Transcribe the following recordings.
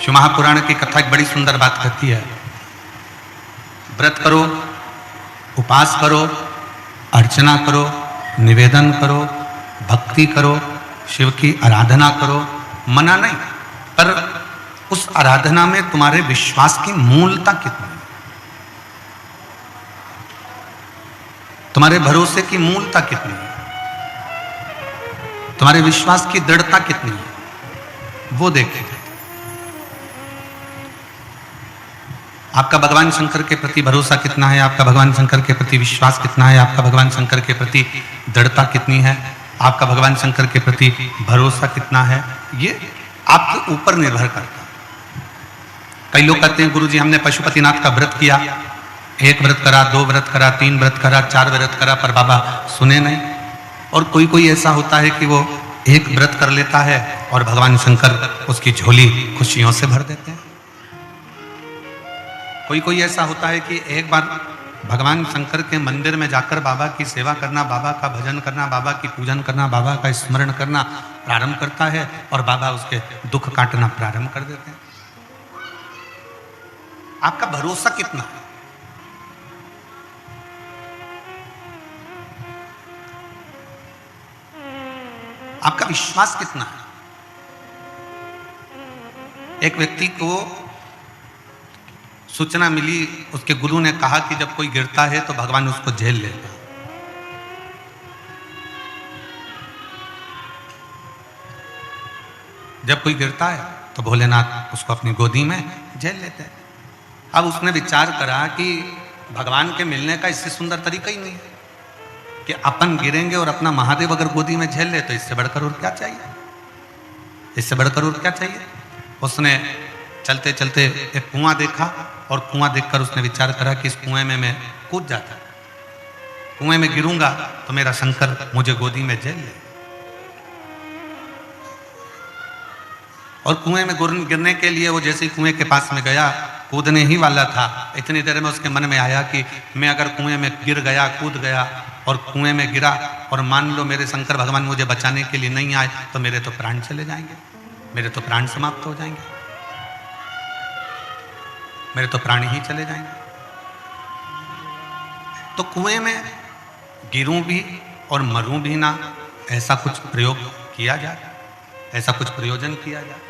शिव महापुराण की कथा एक बड़ी सुंदर बात कहती है, व्रत करो, उपास करो, अर्चना करो, निवेदन करो, भक्ति करो, शिव की आराधना करो, मना नहीं, पर उस आराधना में तुम्हारे विश्वास की मूलता कितनी है, तुम्हारे भरोसे की मूलता कितनी है, तुम्हारे विश्वास की दृढ़ता कितनी है, वो देखें। आपका भगवान शंकर के प्रति भरोसा कितना है, आपका भगवान शंकर के प्रति विश्वास कितना है, आपका भगवान शंकर के प्रति दृढ़ता कितनी है, आपका भगवान शंकर के प्रति भरोसा कितना है, ये आपके ऊपर निर्भर करता है। कई लोग कहते हैं गुरुजी हमने पशुपतिनाथ का व्रत किया, एक व्रत करा, दो व्रत करा, तीन व्रत करा, चार व्रत करा, पर बाबा सुने नहीं। और कोई कोई ऐसा होता है कि वो एक व्रत कर लेता है और भगवान शंकर उसकी झोली खुशियों से भर देते हैं। कोई कोई ऐसा होता है कि एक बार भगवान शंकर के मंदिर में जाकर बाबा की सेवा करना, बाबा का भजन करना, बाबा की पूजन करना, बाबा का स्मरण करना प्रारंभ करता है और बाबा उसके दुख काटना प्रारंभ कर देते हैं। आपका भरोसा कितना है, आपका विश्वास कितना है। एक व्यक्ति को सूचना मिली, उसके गुरु ने कहा कि जब कोई गिरता है तो भगवान उसको झेल लेता है। जब कोई गिरता है तो भोलेनाथ उसको अपनी गोदी में झेल लेते हैं। अब उसने विचार करा कि भगवान के मिलने का इससे सुंदर तरीका ही नहीं है कि अपन गिरेंगे और अपना महादेव अगर गोदी में झेल ले तो इससे बढ़कर और क्या चाहिए, इससे बढ़कर और क्या चाहिए। उसने चलते चलते एक कुआं देखा और कुआं देखकर उसने विचार करा कि इस कुएं में मैं कूद जाता, कुएं में गिरूंगा तो मेरा शंकर मुझे गोदी में झेल ले। और कुएं में गिरने के लिए वो जैसे ही कुएं के पास में गया, कूदने ही वाला था, इतनी देर में उसके मन में आया कि मैं अगर कुएं में गिर गया, कूद गया और कुएं में गिरा और मान लो मेरे शंकर भगवान मुझे बचाने के लिए नहीं आए तो मेरे तो प्राण चले जाएंगे, मेरे तो प्राण समाप्त हो जाएंगे, मेरे तो प्राण ही चले जाएंगे। तो कुएं में गिरूं भी और मरूं भी ना, ऐसा कुछ प्रयोग किया जाए, ऐसा कुछ प्रयोजन किया जाए।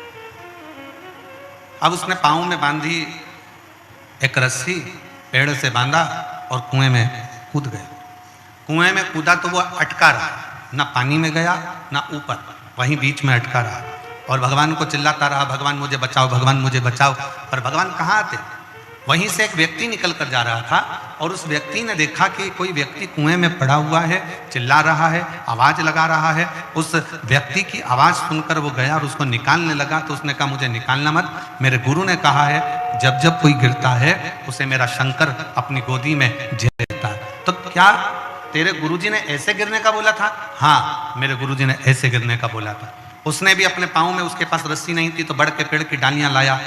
अब उसने पांव में बांधी एक रस्सी, पेड़ से बांधा और कुएं में कूद गया। कुएं में कूदा तो वो अटका रहा, ना पानी में गया ना ऊपर, वहीं बीच में अटका रहा और भगवान को चिल्लाता रहा, भगवान मुझे बचाओ, भगवान मुझे बचाओ। पर भगवान कहाँ आते। वहीं से एक व्यक्ति निकल कर जा रहा था और उस व्यक्ति ने देखा कि कोई व्यक्ति कुएं में पड़ा हुआ है, चिल्ला रहा है, आवाज लगा रहा है। उस व्यक्ति की आवाज सुनकर वो गया और उसको निकालने लगा। तो उसने कहा मुझे निकालना मत, मेरे गुरु ने कहा है जब जब कोई गिरता है उसे मेरा शंकर अपनी गोदी में झेल लेता है। तो क्या तेरे गुरुजी ने ऐसे गिरने का बोला था? हाँ, मेरे गुरुजी ने ऐसे गिरने का बोला था। उसने भी अपने पाँव में, उसके पास रस्सी नहीं थी तो बड़ के पेड़ की डालियां लाया,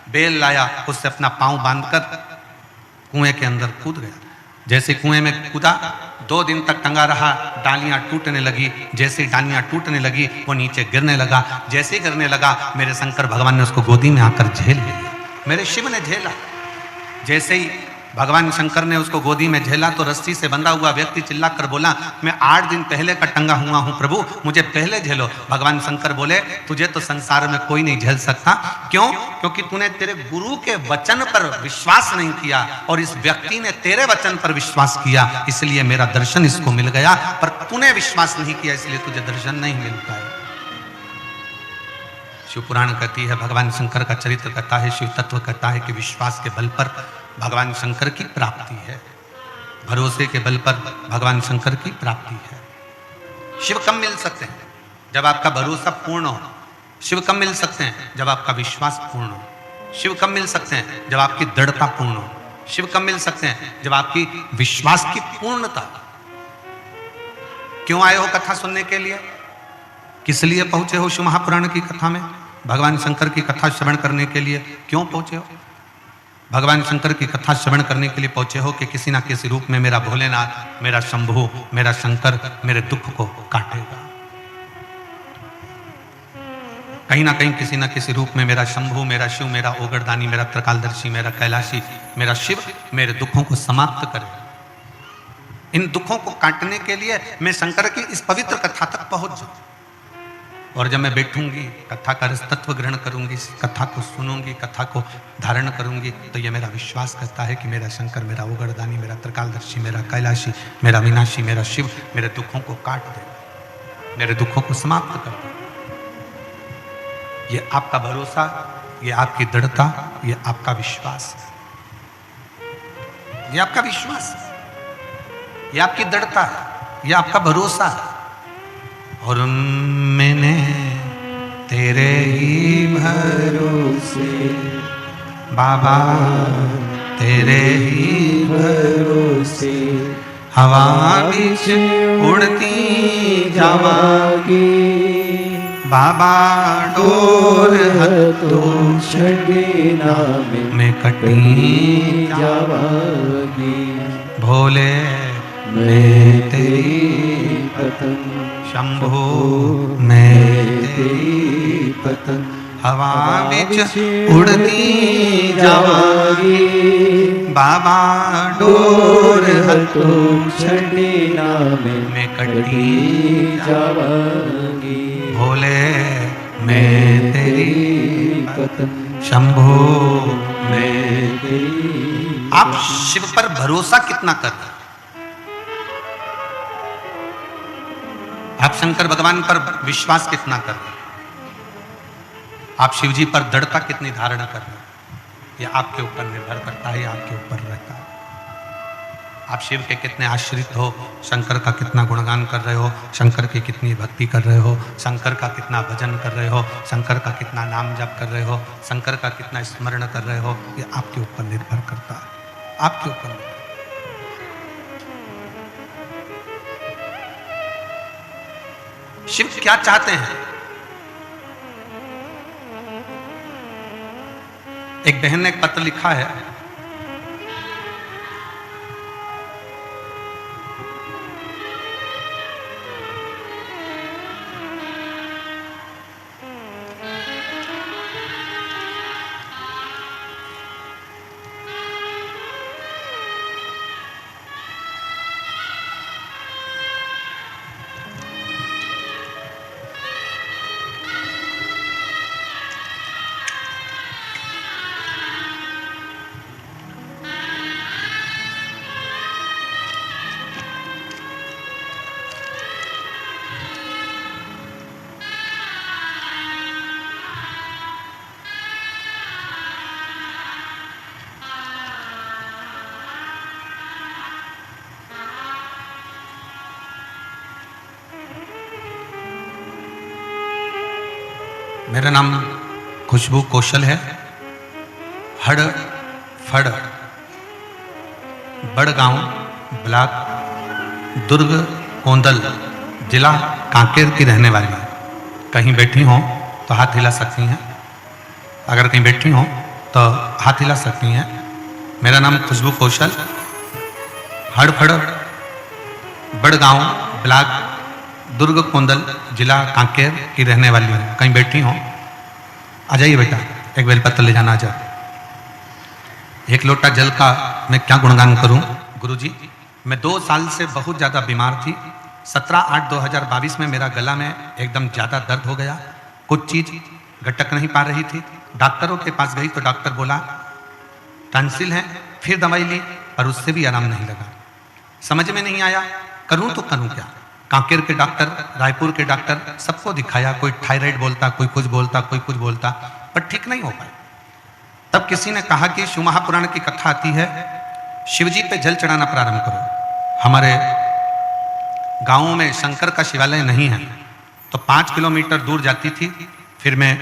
बेल लाया, उससे अपना पाँव बांधकर कुएं के अंदर कूद गया। जैसे कुएं में कूदा, 2 दिन तक टंगा रहा, डालियां टूटने लगी। जैसे डालियां टूटने लगी वो नीचे गिरने लगा। जैसे ही गिरने लगा मेरे शंकर भगवान ने उसको गोदी में आकर झेल लिया, मेरे शिव ने झेला। जैसे ही भगवान शंकर ने उसको गोदी में झेला तो रस्सी से बंधा हुआ व्यक्ति चिल्ला कर बोला, मैं 8 दिन पहले का टंगा हुआ हूं प्रभु, मुझे पहले झेलो। भगवान शंकर बोले, तुझे तो संसार में कोई नहीं झेल सकता। क्यों? क्योंकि तूने तेरे गुरु के वचन पर विश्वास नहीं किया और इस व्यक्ति ने तेरे वचन पर विश्वास किया, इसलिए मेरा दर्शन इसको मिल गया। पर तूने विश्वास नहीं किया इसलिए तुझे दर्शन नहीं मिलता है। शिव पुराण कहती है, भगवान शंकर का चरित्र कहता है, शिव तत्व कहता है कि विश्वास के बल पर भगवान शंकर की प्राप्ति है, भरोसे के बल पर भगवान शंकर की प्राप्ति है। शिव कब मिल सकते हैं? जब आपका भरोसा पूर्ण हो। शिव कब मिल सकते हैं? जब आपका विश्वास पूर्ण हो। शिव कब मिल सकते हैं? जब आपकी दृढ़ता पूर्ण हो। शिव कब मिल सकते हैं? जब आपकी विश्वास की पूर्णता। क्यों आए हो कथा सुनने के लिए? किस लिए पहुंचे हो शिव महापुराण की कथा में? भगवान शंकर की कथा श्रवण करने के लिए क्यों पहुंचे हो? भगवान शंकर की कथा श्रवण करने के लिए पहुंचे हो कि किसी ना किसी रूप में मेरा भोलेनाथ, मेरा शंभु, मेरा शंकर मेरे दुख को काटेगा। कहीं ना कहीं किसी न किसी रूप में मेरा शंभू, मेरा शिव, मेरा ओगरदानी, मेरा त्रिकालदर्शी, मेरा कैलाशी, मेरा शिव मेरे दुखों को समाप्त करे। इन दुखों को काटने के लिए मैं शंकर की इस पवित्र कथा तक पहुंच जाऊं। और जब मैं बैठूंगी, कथा का रस तत्व ग्रहण करूंगी, कथा को सुनूंगी, कथा को धारण करूंगी, तो ये मेरा विश्वास करता है कि मेरा शंकर, मेरा ओगरदानी, मेरा त्रिकालदर्शी, मेरा कैलाशी, मेरा विनाशी, मेरा शिव मेरे दुखों को काट देगा, मेरे दुखों को समाप्त कर देगा। ये आपका भरोसा, ये आपकी दृढ़ता, ये आपका विश्वास है, ये आपका विश्वास है, ये आपकी दृढ़ता है, ये आपका भरोसा है। और मैंने तेरे ही भरोसे बाबा, तेरे ही भरोसे हवा बीच उड़ती जावागी बाबा, डोर हथों छड़ना में कटी जावागी। भोले मैं तेरी पतंग, शंभो मैं तेरी पतंग, हवा बीच उड़ती जावागी बाबा, डोर हथों छड़ना में कटी जावागी। भोले मैं तेरी पतंग, शंभो मैं तेरी। आप शिव पर भरोसा कितना कर रहे हैं? आप शंकर भगवान पर विश्वास कितना कर रहे हैं? आप शिव जी पर दृढ़ता कितनी धारण कर रहे हैं? यह आपके ऊपर निर्भर करता है, आपके ऊपर रहता है। आप शिव के कितने आश्रित हो, शंकर का कितना गुणगान कर रहे हो, शंकर की कितनी भक्ति कर रहे हो, शंकर का कितना भजन कर रहे हो, शंकर का कितना नाम जप कर रहे हो, शंकर का कितना स्मरण कर रहे हो, यह आपके ऊपर निर्भर करता है, आपके ऊपर निर्भर। शिव क्या चाहते हैं? एक बहन ने एक पत्र लिखा है, मेरा नाम खुशबू कौशल है। हड़ फड़ बड़गांव ब्लॉक दुर्ग कोंदल जिला कांकेर की रहने वाली है। कहीं बैठी हो तो हाथ हिला सकती हैं, अगर कहीं बैठी हो तो हाथ हिला सकती हैं। मेरा नाम खुशबू कौशल, हड़ फड़ बड़गांव ब्लॉक दुर्ग कोंदल जिला कांकेर की रहने वाली हूँ। कहीं बैठी हो आ जाइए बेटा, एक बेलपत्र ले जाना आ जाए। एक लोटा जल का मैं क्या गुणगान करूं गुरुजी। मैं 2 साल से बहुत ज़्यादा बीमार थी। 17/8/2022 में मेरा गला में एकदम ज़्यादा दर्द हो गया, कुछ चीज़ घटक नहीं पा रही थी। डॉक्टरों के पास गई तो डॉक्टर बोला टॉन्सिल है। फिर दवाई ली पर उससे भी आराम नहीं लगा। समझ में नहीं आया करूं तो करूं क्या। कांकेर के डॉक्टर, रायपुर के डॉक्टर, सबको दिखाया। कोई थायराइड बोलता, कोई कुछ बोलता, कोई कुछ बोलता, पर ठीक नहीं हो पाए। तब किसी ने कहा कि शिव महापुराण की कथा आती है, शिवजी पे जल चढ़ाना प्रारंभ करो। हमारे गाँव में शंकर का शिवालय नहीं है तो 5 किलोमीटर दूर जाती थी। फिर मैं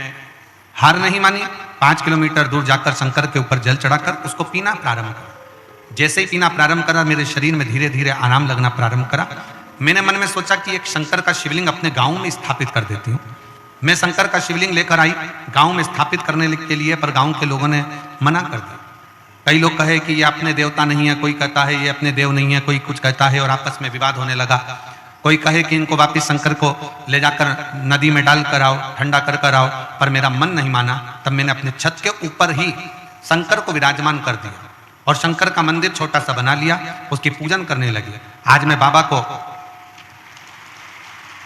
हार नहीं मानी, 5 किलोमीटर दूर जाकर शंकर के ऊपर जल चढ़ाकर उसको पीना प्रारंभ करा। जैसे ही पीना प्रारंभ करा मेरे शरीर में धीरे धीरे आराम लगना प्रारंभ करा। मैंने मन में सोचा कि एक शंकर का शिवलिंग अपने गांव में स्थापित कर देती हूँ। मैं शंकर का शिवलिंग लेकर आई गांव में स्थापित करने के लिए, पर गांव के लोगों ने मना कर दिया। कई लोग कहे कि ये अपने देवता नहीं है, कोई कहता है ये अपने देव नहीं है, कोई कुछ कहता है, और आपस में विवाद होने लगा। कोई कहे कि इनको वापिस शंकर को ले जाकर नदी में डाल कर आओ, ठंडा कर कर आओ, पर मेरा मन नहीं माना। तब मैंने अपने छत के ऊपर ही शंकर को विराजमान कर दिया और शंकर का मंदिर छोटा सा बना लिया, उसकी पूजन करने लगी। आज मैं बाबा को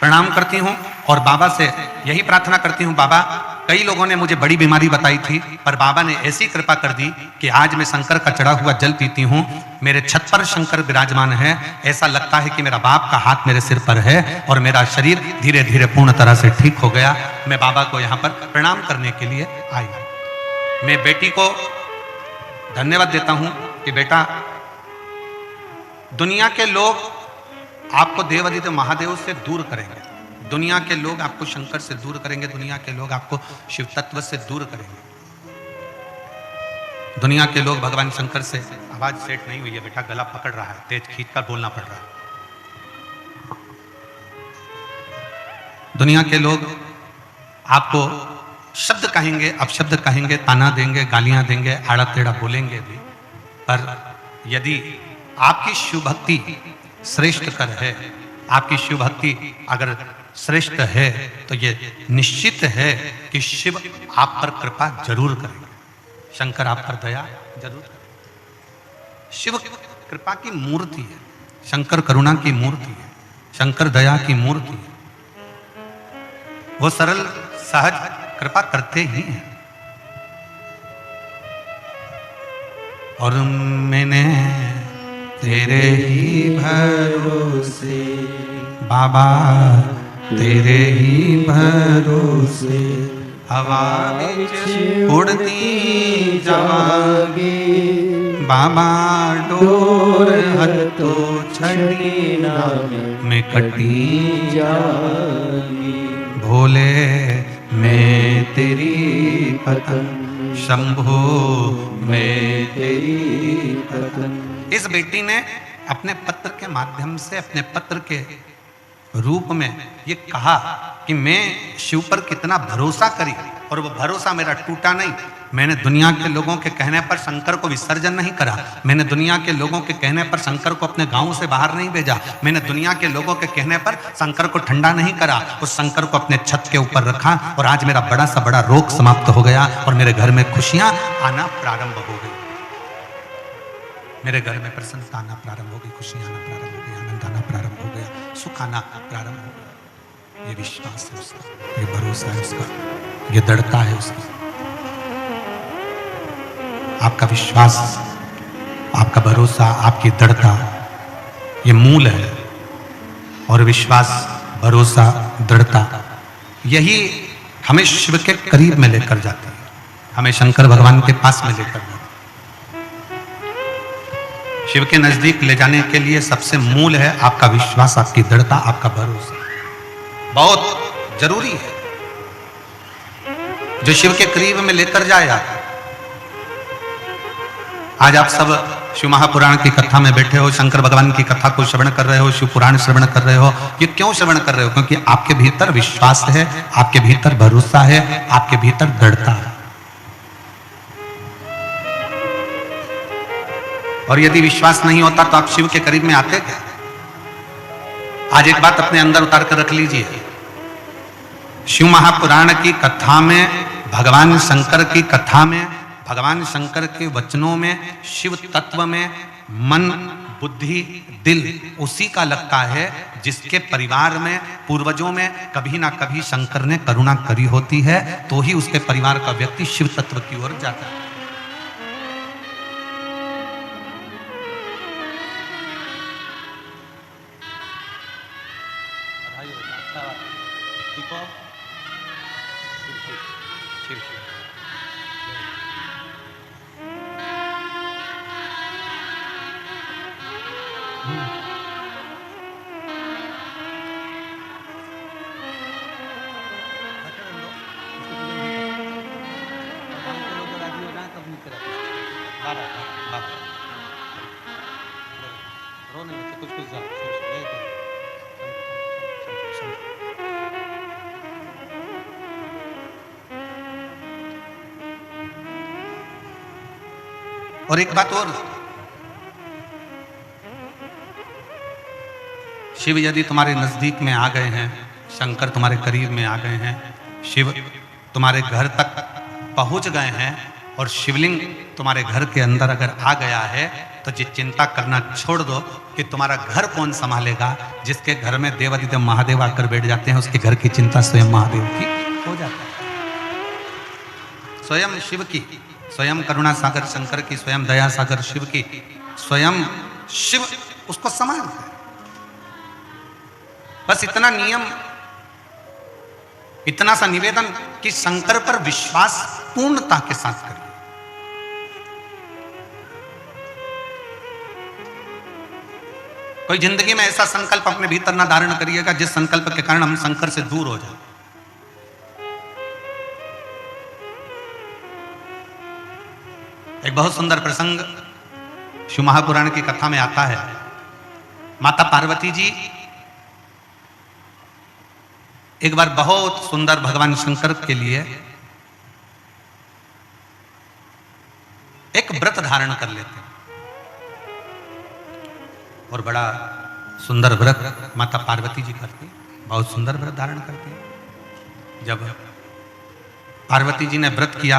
प्रणाम करती हूँ और बाबा से यही प्रार्थना करती हूँ, बाबा कई लोगों ने मुझे बड़ी बीमारी बताई थी, पर बाबा ने ऐसी कृपा कर दी कि आज मैं शंकर का चढ़ा हुआ जल पीती हूँ। मेरे छत पर शंकर विराजमान है, ऐसा लगता है कि मेरा बाप का हाथ मेरे सिर पर है और मेरा शरीर धीरे धीरे पूर्ण तरह से ठीक हो गया। मैं बाबा को यहाँ पर प्रणाम करने के लिए आई हूँ। मैं बेटी को धन्यवाद देता हूँ कि बेटा, दुनिया के लोग आपको देवादिदेव महादेव से दूर करेंगे, दुनिया के लोग आपको शंकर से दूर करेंगे, दुनिया के लोग आपको शिव तत्व से दूर करेंगे। दुनिया के लोग भगवान शंकर से, आवाज सेट नहीं हुई है बेटा, गला पकड़ रहा है, तेज खींचकर बोलना पड़ रहा है। दुनिया के लोग आपको शब्द कहेंगे, अपशब्द कहेंगे, ताना देंगे, गालियां देंगे, आड़ा टेढ़ा बोलेंगे भी, पर यदि आपकी शिव भक्ति श्रेष्ठ कर है, आपकी शिव भक्ति अगर श्रेष्ठ है तो ये निश्चित है कि शिव आप पर कृपा जरूर करेंगे, शंकर आप पर दया जरूर करेंगे। शिव कृपा की मूर्ति है, शंकर करुणा की मूर्ति है, शंकर दया की मूर्ति है। वो सरल सहज कृपा करते ही हैं। और मैंने तेरे ही भरोसे बाबा, तेरे ही भरोसे हवा विच उड़ती जावांगी, बाबा डोर हथो छड़ी ना मैं कटी जावांगी, भोले मैं तेरी पतंग, शंभो मैं तेरी पतंग। इस बेटी ने अपने पत्र के माध्यम से, अपने पत्र के रूप में ये कहा कि मैं शिव पर कितना भरोसा करी और वो भरोसा मेरा टूटा नहीं। मैंने दुनिया के लोगों के कहने पर शंकर को विसर्जन नहीं करा, मैंने दुनिया के लोगों के कहने पर शंकर को अपने गांव से बाहर नहीं भेजा, मैंने दुनिया के लोगों के कहने पर शंकर को ठंडा नहीं करा, उस शंकर को अपने छत के ऊपर रखा और आज मेरा बड़ा सा बड़ा रोग समाप्त हो गया और मेरे घर में खुशियां आना प्रारंभ हो गई। मेरे घर में प्रसन्नता आना प्रारंभ हो गई, खुशियां आना प्रारंभ हो गई, आनंद आना प्रारंभ हो गया, सुख आना प्रारंभ हो गया। ये विश्वास है उसका, ये भरोसा है उसका, ये दृढ़ता है उसकी। आपका विश्वास, आपका भरोसा, आपकी दृढ़ता ये मूल है। और विश्वास, भरोसा, दृढ़ता यही हमें शिव के करीब में लेकर जाती है, हमें शंकर भगवान के पास में लेकर जाती है। शिव के नजदीक ले जाने के लिए सबसे मूल है आपका विश्वास, आपकी दृढ़ता, आपका भरोसा, बहुत जरूरी है। जो शिव के करीब में लेकर जाएगा। आज आप सब शिव महापुराण की कथा में बैठे हो, शंकर भगवान की कथा को श्रवण कर रहे हो, शिव पुराण श्रवण कर रहे हो। ये क्यों श्रवण कर रहे हो? क्योंकि आपके भीतर विश्वास है, आपके भीतर भरोसा है, आपके भीतर दृढ़ता है। और यदि विश्वास नहीं होता तो आप शिव के करीब में आते क्या? आज एक बात अपने अंदर उतार कर रख लीजिए। शिव महापुराण की कथा में, भगवान शंकर की कथा में, भगवान शंकर के वचनों में, शिव तत्व में मन, बुद्धि, दिल उसी का लगता है जिसके परिवार में, पूर्वजों में कभी ना कभी शंकर ने करुणा करी होती है, तो ही उसके परिवार का व्यक्ति शिव तत्व की ओर जाता है। और एक बात और, शिव यदि तुम्हारे नजदीक में आ गए हैं, शंकर तुम्हारे करीब में आ गए हैं, शिव तुम्हारे घर तक पहुंच गए हैं और शिवलिंग तुम्हारे घर के अंदर अगर आ गया है तो ये चिंता करना छोड़ दो कि तुम्हारा घर कौन संभालेगा। जिसके घर में देवादिदेव महादेव आकर बैठ जाते हैं उसके घर की चिंता स्वयं महादेव की हो जाती है। स्वयं शिव की, स्वयं करुणा सागर शंकर की, स्वयं दया सागर शिव की, स्वयं शिव उसको संभालते हैं। बस इतना नियम, इतना सा निवेदन कि शंकर पर विश्वास पूर्णता के साथ करिए। कोई जिंदगी में ऐसा संकल्प अपने भीतर ना धारण करिएगा जिस संकल्प के कारण हम शंकर से दूर हो जाए। एक बहुत सुंदर प्रसंग शिव महापुराण की कथा में आता है। माता पार्वती जी एक बार बहुत सुंदर भगवान शंकर के लिए एक व्रत धारण कर लेते हैं और बड़ा सुंदर व्रत माता पार्वती जी करती, बहुत सुंदर व्रत धारण करती है। जब पार्वती जी ने व्रत किया,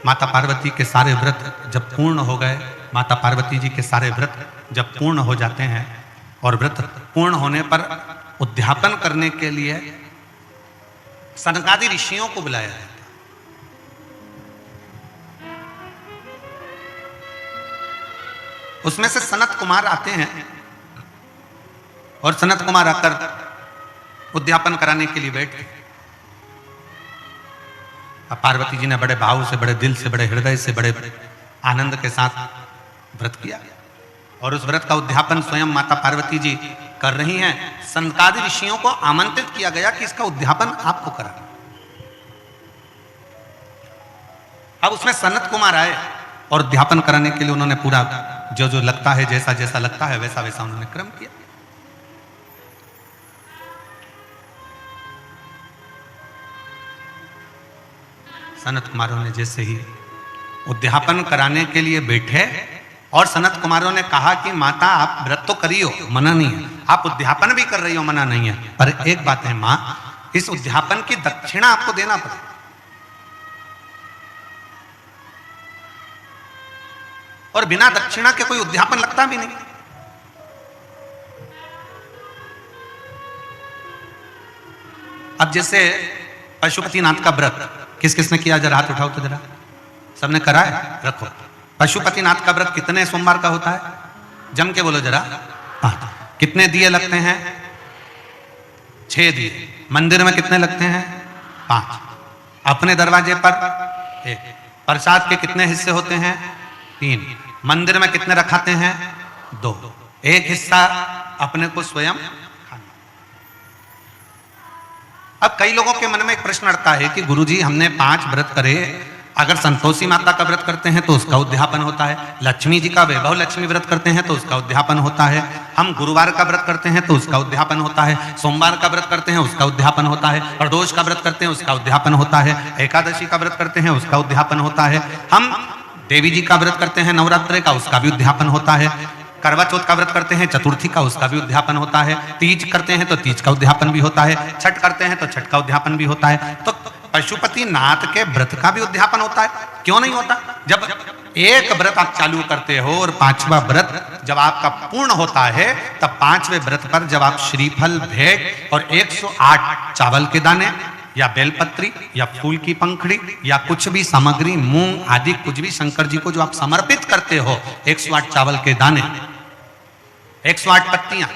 माता पार्वती के सारे व्रत जब पूर्ण हो गए, माता पार्वती जी के सारे व्रत जब पूर्ण हो जाते हैं और व्रत पूर्ण होने पर उद्यापन करने के लिए सनकादि ऋषियों को बुलाया जाता है। उसमें से सनत कुमार आते हैं और सनत कुमार आकर उद्यापन कराने के लिए बैठे। पार्वती जी ने बड़े भाव से, बड़े दिल से, बड़े हृदय से, बड़े आनंद के साथ व्रत किया और उस व्रत का उद्यापन स्वयं माता पार्वती जी कर रही हैं। सनकादि ऋषियों को आमंत्रित किया गया कि इसका उद्यापन आपको कराना। अब उसमें सनत कुमार आए और उद्यापन कराने के लिए उन्होंने पूरा जो जो लगता है, जैसा जैसा लगता है वैसा वैसा उन्होंने क्रम किया। सनत कुमारों ने जैसे ही उद्यापन कराने के लिए बैठे और सनत कुमारों ने कहा कि माता आप व्रत तो करियो, मना नहीं है, आप उद्यापन भी कर रही हो, मना नहीं है, पर एक बात है मां, इस उद्यापन की दक्षिणा आपको देना पड़ेगा। और बिना दक्षिणा के कोई उद्यापन लगता भी नहीं। अब जैसे पशुपतिनाथ का व्रत किस किसने किया, जरा हाथ उठाओ तो जरा, सबने करा है, रखो। पशुपतिनाथ का व्रत कितने सोमवार का होता है, जम के बोलो जरा। 5। कितने दिए लगते हैं? 6 दिए। मंदिर में कितने लगते हैं? 5। अपने दरवाजे पर 1। प्रसाद के कितने हिस्से होते हैं? 3। मंदिर में कितने रखाते हैं? 2। एक हिस्सा अपने को स्वयं खाना। अब कई लोगों के मन में एक प्रश्न अड़ता है कि गुरुजी हमने 5 व्रत करे, अगर संतोषी माता का व्रत करते हैं तो उसका उद्यापन होता है, लक्ष्मी जी का वैभव लक्ष्मी व्रत करते हैं तो उसका उद्यापन होता है, हम गुरुवार का व्रत करते हैं तो उसका उद्यापन होता है, सोमवार का व्रत करते हैं उसका उद्यापन होता है, प्रदोष का व्रत करते हैं उसका उद्यापन होता है, एकादशी का व्रत करते हैं उसका उद्यापन होता है, हम देवी जी का व्रत करते हैं नवरात्रि का, उसका भी उद्यापन होता है, करवा चौथ का व्रत करते हैं चतुर्थी का, उसका भी उद्यापन होता है, तीज करते हैं तो तीज का उद्यापन भी होता है, छठ करते हैं तो छठ का उद्यापन भी होता है। तो पशुपति नाथ के व्रत का भी उद्यापन होता है, क्यों नहीं होता? जब एक व्रत आप चालू करते हो और 5वां व्रत जब आपका पूर्ण होता है, तब 5वें व्रत पर जब आप श्रीफल, भेंट और 108 चावल के दाने या बेलपत्री या फूल की पंखड़ी या कुछ भी सामग्री, मूंग आदि कुछ भी शंकर जी को जो आप समर्पित करते हो, 108 चावल के दाने, 108 पत्तियां,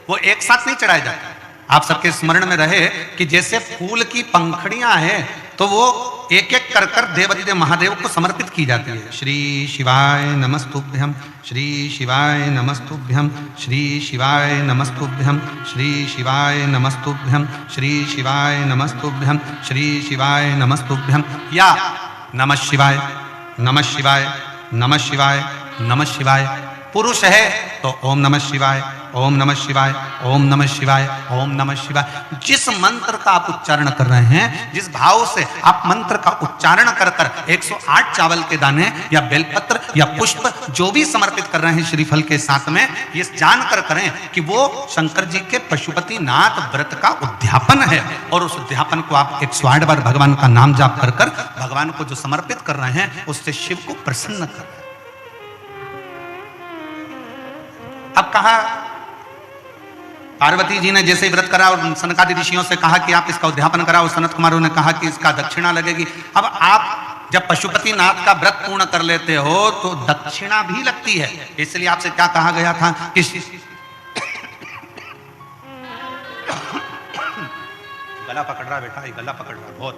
वो एक साथ नहीं चढ़ाए जाते। आप सबके स्मरण में रहे कि जैसे फूल की पंखड़ियां हैं तो वो एक एक कर कर देवादिदेव महादेव को समर्पित की जाती है। श्री शिवाय नमस्तुभ्यम, श्री शिवाय नमस्तुभ्यम, श्री शिवाय नमस्तुभ्यम, श्री शिवाय नमस्तुभ्यम, श्री शिवाय नमस्तुभ्यम, श्री शिवाय नमस्तुभ्यम, या नमः शिवाय, नमः शिवाय, नमः शिवाय, नमः शिवाय। पुरुष है तो ओम नमः शिवाय, ओम नमः शिवाय, ओम नमः शिवाय, ओम नमः शिवाय। जिस मंत्र का आप उच्चारण कर रहे हैं, जिस भाव से आप मंत्र का उच्चारण कर कर 108 चावल के दाने या बेलपत्र या पुष्प जो भी समर्पित कर रहे हैं श्रीफल के साथ में, ये जानकर करें कि वो शंकर जी के पशुपति नाथ व्रत का उद्यापन है। और उस उद्यापन को आप 108 बार भगवान का नाम जाप कर कर भगवान को जो समर्पित कर रहे हैं, उससे शिव को प्रसन्न कर रहे हैं। अब कहा पार्वती जी ने जैसे ही व्रत करा और सनकादि ऋषियों से कहा कि आप इसका उद्यापन कराओ, सनत कुमारों ने कहा कि इसका दक्षिणा लगेगी। अब आप जब पशुपति नाथ का व्रत पूर्ण कर लेते हो तो दक्षिणा भी लगती है। इसलिए आपसे क्या कहा गया था कि गला पकड़ रहा बेटा, ये गला पकड़ रहा बहुत।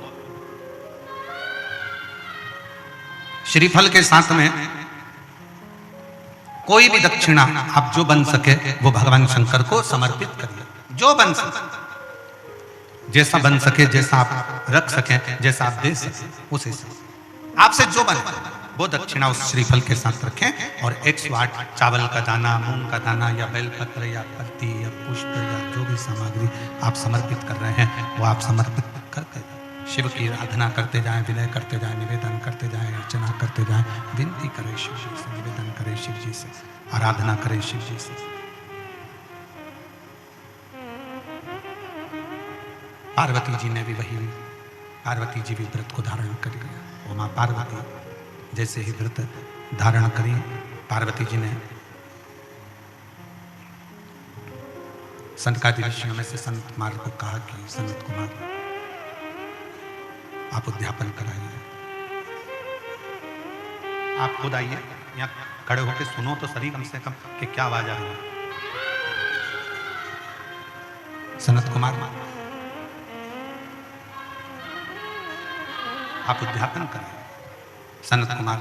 श्रीफल के साथ में कोई भी दक्षिणा आप जो बन सके वो भगवान शंकर को समर्पित करिए, जो बन सके, जैसा बन सके, जैसा आप रख सके, जैसा आप दे सके, उसे आपसे जो बने वो दक्षिणा उस श्रीफल के साथ रखें। और 108 चावल का दाना, मूंग का दाना या बेलपत्र या पत्ती या पुष्प या जो भी सामग्री आप समर्पित कर रहे हैं वो आप समर्पित करके शिव की आराधना करते जाएं, विनय करते जाएं, निवेदन करते जाएं, अर्चना करते जाएं, विनती करें शिव जी से, निवेदन करें शिव जी से, आराधना करें शिव जी से। पार्वती जी ने भी वही, पार्वती जी भी व्रत को धारण कर लिया। वो माँ पार्वती जैसे ही व्रत धारण करी, पार्वती जी ने सनकादि ऋषियों में से संत कुमार को कहा कि संत कुमार आप उद्यापन कराइए, आप खुद आइए, यहाँ खड़े होकर सुनो तो सही कम से कम कि क्या आवाज आ रही है। सनत कुमार आप उद्यापन करें। सनत कुमार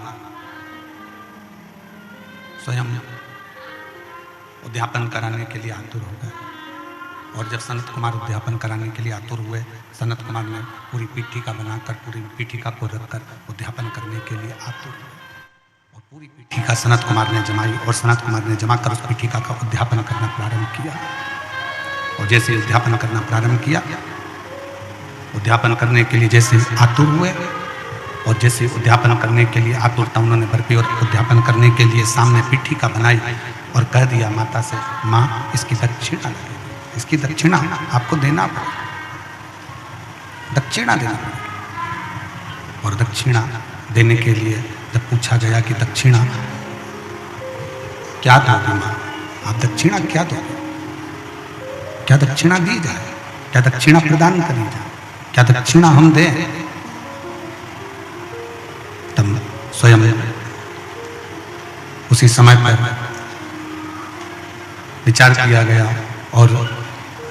स्वयं उद्यापन कराने के लिए आतुर हो गए। और जब सनत कुमार उद्यापन कराने के लिए आतुर हुए, सनत कुमार ने पूरी पीठिका बनाकर, पूरी पीठिका को रखकर उद्यापन करने के लिए आतुर हुए। और पूरी पीठिका सनत कुमार ने जमाई और सनत कुमार ने जमाकर उस पीठिका का उद्यापन करना प्रारंभ किया। और जैसे उद्यापन करना प्रारंभ किया, उद्यापन करने के लिए जैसे आतुर हुए और जैसे उद्यापन करने के लिए आतुरता उन्होंने बरती और उद्यापन करने के लिए सामने पीठिका बनाई और कह दिया माता से, माँ इसकी दक्षिणा लगेगी, इसकी दक्षिणा आपको देना पड़ेगा, दक्षिणा देना पड़ेगा। और दक्षिणा देने के लिए जब पूछा गया कि दक्षिणा क्या दोगे माँ, आप दक्षिणा क्या दोगे, क्या दक्षिणा दी जाए, क्या दक्षिणा प्रदान करी जाए, क्या दक्षिणा हम दें। तब स्वयं उसी समय पर विचार किया गया और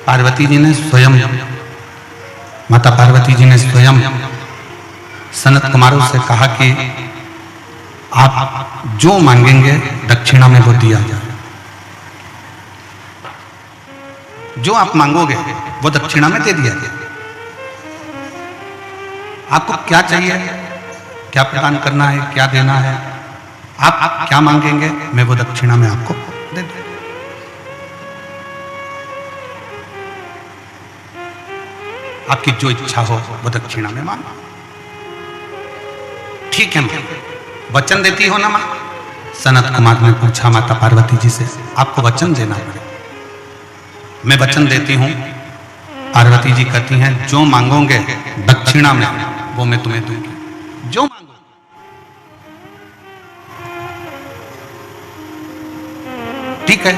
पार्वती जी ने स्वयं, माता पार्वती जी ने स्वयं सनत कुमारों से कहा कि आप जो मांगेंगे दक्षिणा में वो दिया जाए, जो आप मांगोगे वो दक्षिणा में दे दिया जाए। आपको क्या चाहिए, क्या प्रदान करना है, क्या देना है, आप क्या मांगेंगे मैं वो दक्षिणा में आपको दे दूंगा। आपकी जो इच्छा हो वो दक्षिणा में मांगो। ठीक है मां, वचन देती हो ना मां? सनत कुमार ने पूछा माता पार्वती जी से, आपको वचन देना पड़ेगा। मैं वचन देती हूं। पार्वती जी कहती हैं, जो मांगोगे दक्षिणा में वो मैं तुम्हें दूंगी, जो मांगो। ठीक है।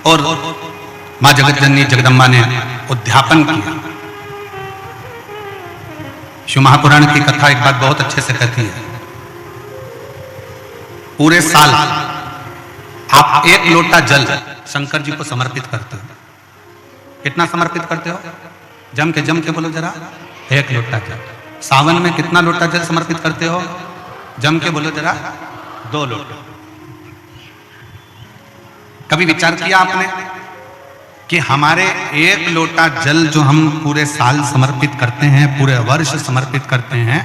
और मां जगत जननी जगदम्बा ने उद्यापन किया। शिव महापुराण की कथा एक बात बहुत अच्छे से कहती है, पूरे साल आप 1 लोटा जल शंकर जी को समर्पित करते हो। कितना समर्पित करते हो? जम के बोलो जरा। 1 लोटा जल। सावन में कितना लोटा जल समर्पित करते हो? जम के बोलो जरा। 2 लोटा। कभी विचार किया आपने कि हमारे 1 लोटा जल जो हम पूरे साल समर्पित करते हैं, पूरे वर्ष समर्पित करते हैं,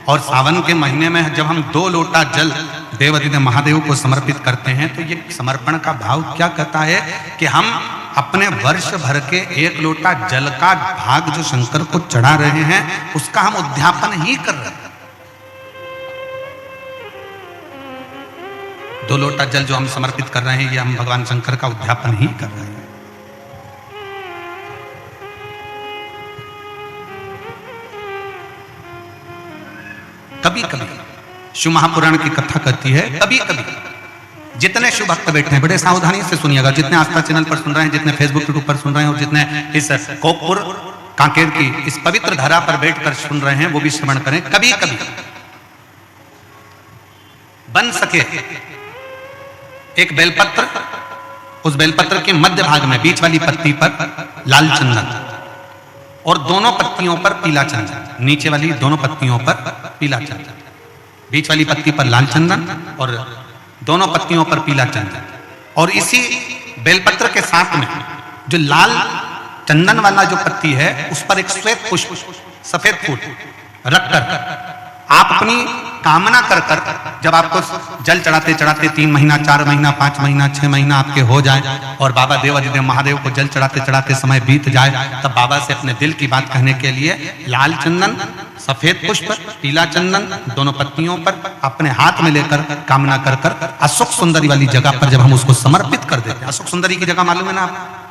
और सावन के महीने में जब हम 2 लोटा जल देवाधिदेव महादेव को समर्पित करते हैं तो ये समर्पण का भाव क्या कहता है कि हम अपने वर्ष भर के 1 लोटा जल का भाग जो शंकर को चढ़ा रहे हैं उसका हम उद्यापन ही कर रहे हैं। 2 लोटा जल जो हम समर्पित कर रहे हैं ये हम भगवान शंकर का उद्यापन ही कर रहे हैं। कभी कभी शिव महापुराण की कथा कहती है, कभी कभी जितने शिव भक्त बैठे हैं बड़े सावधानी से सुनिएगा, जितने आस्था चैनल पर सुन रहे हैं, जितने फेसबुक यूट्यूब पर सुन रहे हैं और जितने इस कोकपुर कांकेर की इस पवित्र धरा पर बैठकर सुन रहे हैं वो भी श्रवण करें। कभी कभी बन सके एक बेलपत्र, उस बेलपत्र के मध्य भाग में बीच वाली पत्ती पर लाल चंदन और दोनों पत्तियों पर पीला चंदन, नीचे वाली दोनों पत्तियों पर पीला चंदन, बीच वाली पत्ती पर लाल चंदन और दोनों पत्तियों पर पीला चंदन, और इसी बेलपत्र के साथ में जो लाल चंदन वाला जो पत्ती है उस पर एक श्वेत पुष्प, सफेद फूल रखकर आप अपनी कामना कर कर जब आपको जल चढ़ाते चढ़ाते 3 महीना 4 महीना 5 महीना 6 महीना आपके हो जाए और बाबा देवाधिदेव महादेव को जल चढ़ाते चढ़ाते समय बीत जाए तब बाबा से अपने दिल की बात कहने के लिए लाल चंदन, सफेद पुष्प, पीला चंदन दोनों पत्तियों पर अपने हाथ में लेकर कामना कर कर अशोक सुंदरी वाली जगह पर जब हम उसको समर्पित कर देते हैं। अशोक सुंदरी की जगह मालूम है ना आप?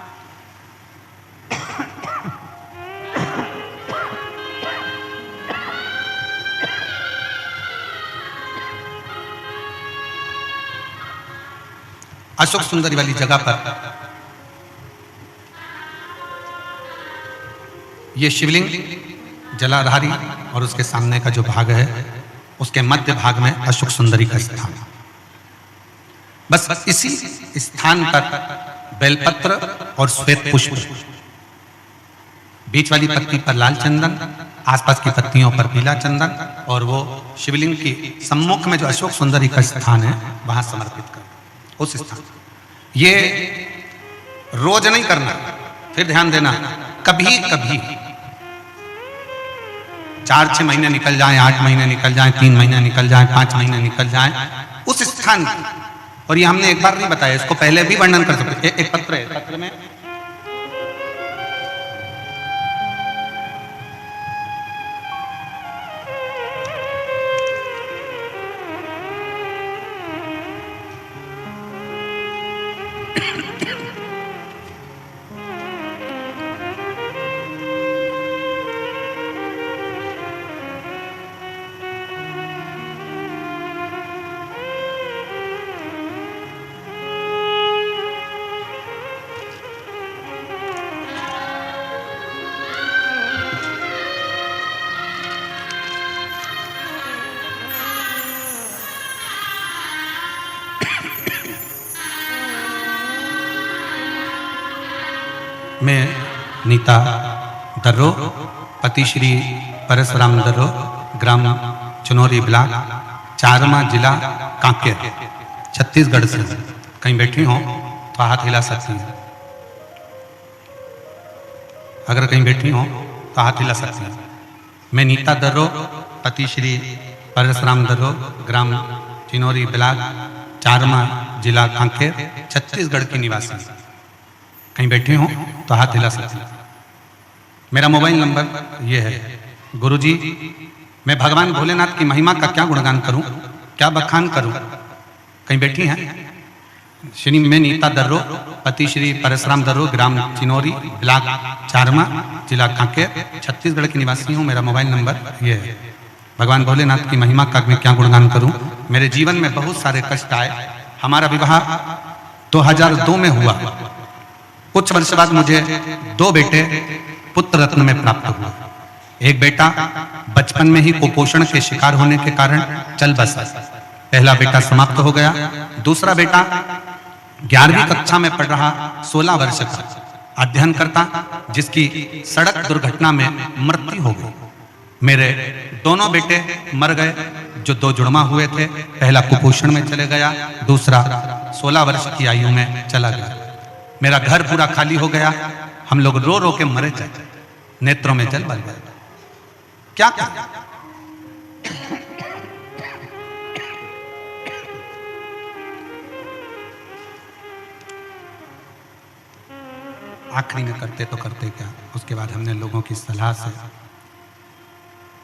अशोक सुंदरी वाली जगह पर ये शिवलिंग जलाधारी और उसके सामने का जो भाग है उसके मध्य भाग में अशोक सुंदरी का स्थान। बस इसी स्थान पर बेलपत्र और श्वेत पुष्प, बीच वाली पत्ती पर लाल चंदन, आसपास की पत्तियों पर पीला चंदन और वो शिवलिंग की सम्मुख में जो अशोक सुंदरी का स्थान है वहां समर्पित कर उस स्थान। ये रोज नहीं करना, फिर ध्यान देना, कभी कभी 4-6 महीने निकल जाएं, 8 महीने निकल जाएं, 3 महीने निकल जाएं, 5 महीने निकल जाएं उस स्थान, और ये हमने एक बार नहीं बताया, इसको पहले भी वर्णन कर सकते। एक पत्र है, पत्र में मैं नीता दर्रो, पति श्री परशुराम दर्रो, ग्राम चुनौरी ब्लॉक, चारमा जिला कांकेर, छत्तीसगढ़ से कहीं बैठी हो तो हाथ हिला सकती हैं। अगर कहीं बैठी हो तो हाथ हिला सकती हैं। मैं नीता दर्रो, पति श्री परशुराम दर्रो, ग्राम चिनौरी ब्लॉक, चारमा जिला कांकेर, छत्तीसगढ़ की निवासी। कहीं बैठे हो तो हाथ हिला सकते हैं। मेरा मोबाइल नंबर ये है। गुरुजी, मैं भगवान भोलेनाथ की महिमा का क्या गुणगान करूं, क्या बखान करूं? कहीं बैठी हैं? श्री मैं नीता दर्रो, पति श्री परशुराम दर्रो, ग्राम चिनौरी ब्लॉक, चारमा जिला कांकेर, छत्तीसगढ़ की निवासी हूँ। मेरा मोबाइल नंबर ये है। भगवान भोलेनाथ की महिमा का मैं क्या गुणगान करूं? मेरे जीवन में बहुत सारे कष्ट आए। हमारा विवाह 2002 में हुआ। कुछ वर्ष बाद मुझे 2 बेटे पुत्र रत्न में प्राप्त हुआ। एक बेटा बचपन में ही कुपोषण के शिकार होने के कारण चल बसा, पहला बेटा समाप्त हो गया। दूसरा बेटा 11वीं कक्षा में पढ़ रहा, 16 वर्ष का अध्ययन करता, जिसकी सड़क दुर्घटना में मृत्यु हो गई। मेरे दोनों बेटे मर गए जो 2 जुड़वा हुए थे। पहला कुपोषण में चले गया, दूसरा 16 वर्ष की आयु में चला गया। मेरा घर पूरा खाली हो गया। हम लोग रो रो के मरे जाते, नेत्रों में जल बल गया। क्या करें? आखिरी में करते तो करते क्या। उसके बाद हमने लोगों की सलाह से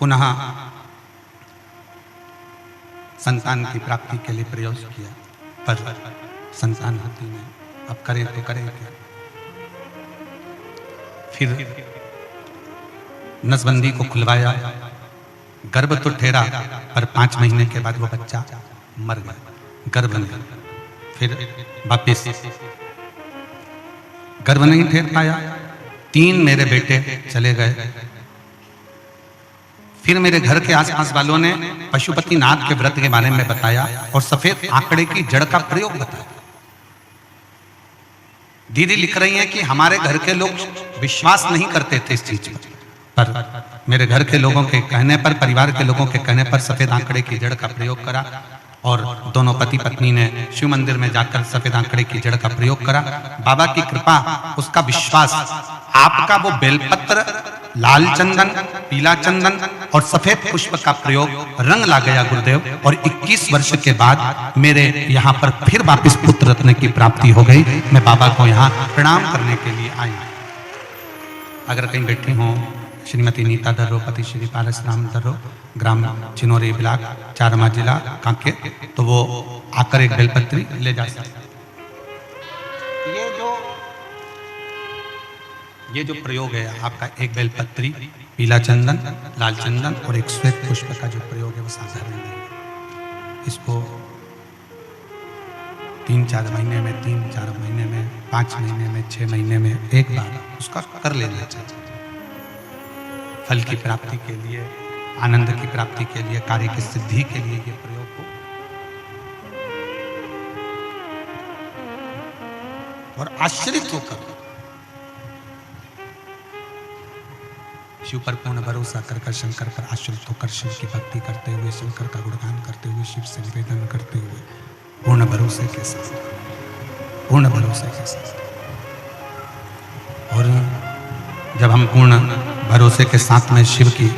पुनः संतान की प्राप्ति के लिए प्रयास किया, पर संतान होती नहीं। अब करें तो करें क्या। फिर नसबंदी को खुलवाया, गर्भ तो ठहरा, पर 5 महीने के बाद वो बच्चा मर गया, गर्भ नहीं। फिर वापिस गर्भ नहीं ठहर पाया, 3 मेरे बेटे चले गए। फिर मेरे घर के आसपास वालों ने पशुपतिनाथ के व्रत के बारे में बताया और सफेद आंकड़े की जड़ का प्रयोग बताया। दीदी लिख रही हैं कि हमारे घर के लोग विश्वास नहीं करते थे इस चीज पर मेरे घर के लोगों के कहने पर, परिवार के लोगों के कहने पर सफेद आंकड़े की जड़ का प्रयोग करा और दोनों पति पत्नी ने शिव मंदिर में जाकर सफेद आंकड़े की जड़ का प्रयोग करा। बाबा की कृपा, उसका विश्वास, आपका वो बेलपत्र, लाल चंदन, पीला चंदन और सफेद पुष्प का प्रयोग रंग ला गया गुरुदेव। और 21 वर्ष के बाद मेरे यहाँ पर फिर वापस पुत्र रत्न की प्राप्ति हो गई। मैं बाबा को यहाँ प्रणाम करने के लिए आई। अगर कहीं बैठी हो श्रीमती नीता दर्रो, पति श्री पारस राम दर्रो, ग्राम चिनोरी ब्लॉक, चारमा जिला कांकेर, तो वो आकर एक बेलपत्री ले जा सकते। ये जो प्रयोग है आपका, एक बेलपत्री, पीला चंदन, लाल चंदन और एक श्वेत पुष्प का जो प्रयोग है वो साधारण नहीं है। इसको 3-4 महीने में, 3-4 महीने में, 5 महीने में, 6 महीने में एक बार उसका कर लेना चाहिए। फल की प्राप्ति के लिए, आनंद की प्राप्ति के लिए, कार्य की सिद्धि के लिए ये प्रयोग हो। और आश्रित होकर शिव पर पूर्ण भरोसा कर शंकर पर आश्रित होकर शिव की भक्ति करते हुए, शंकर का गुणगान करते हुए, शिव से निवेदन करते हुए, पूर्ण भरोसे के साथ, पूर्ण भरोसे के साथ। और जब हम पूर्ण भरोसे के साथ में शिव की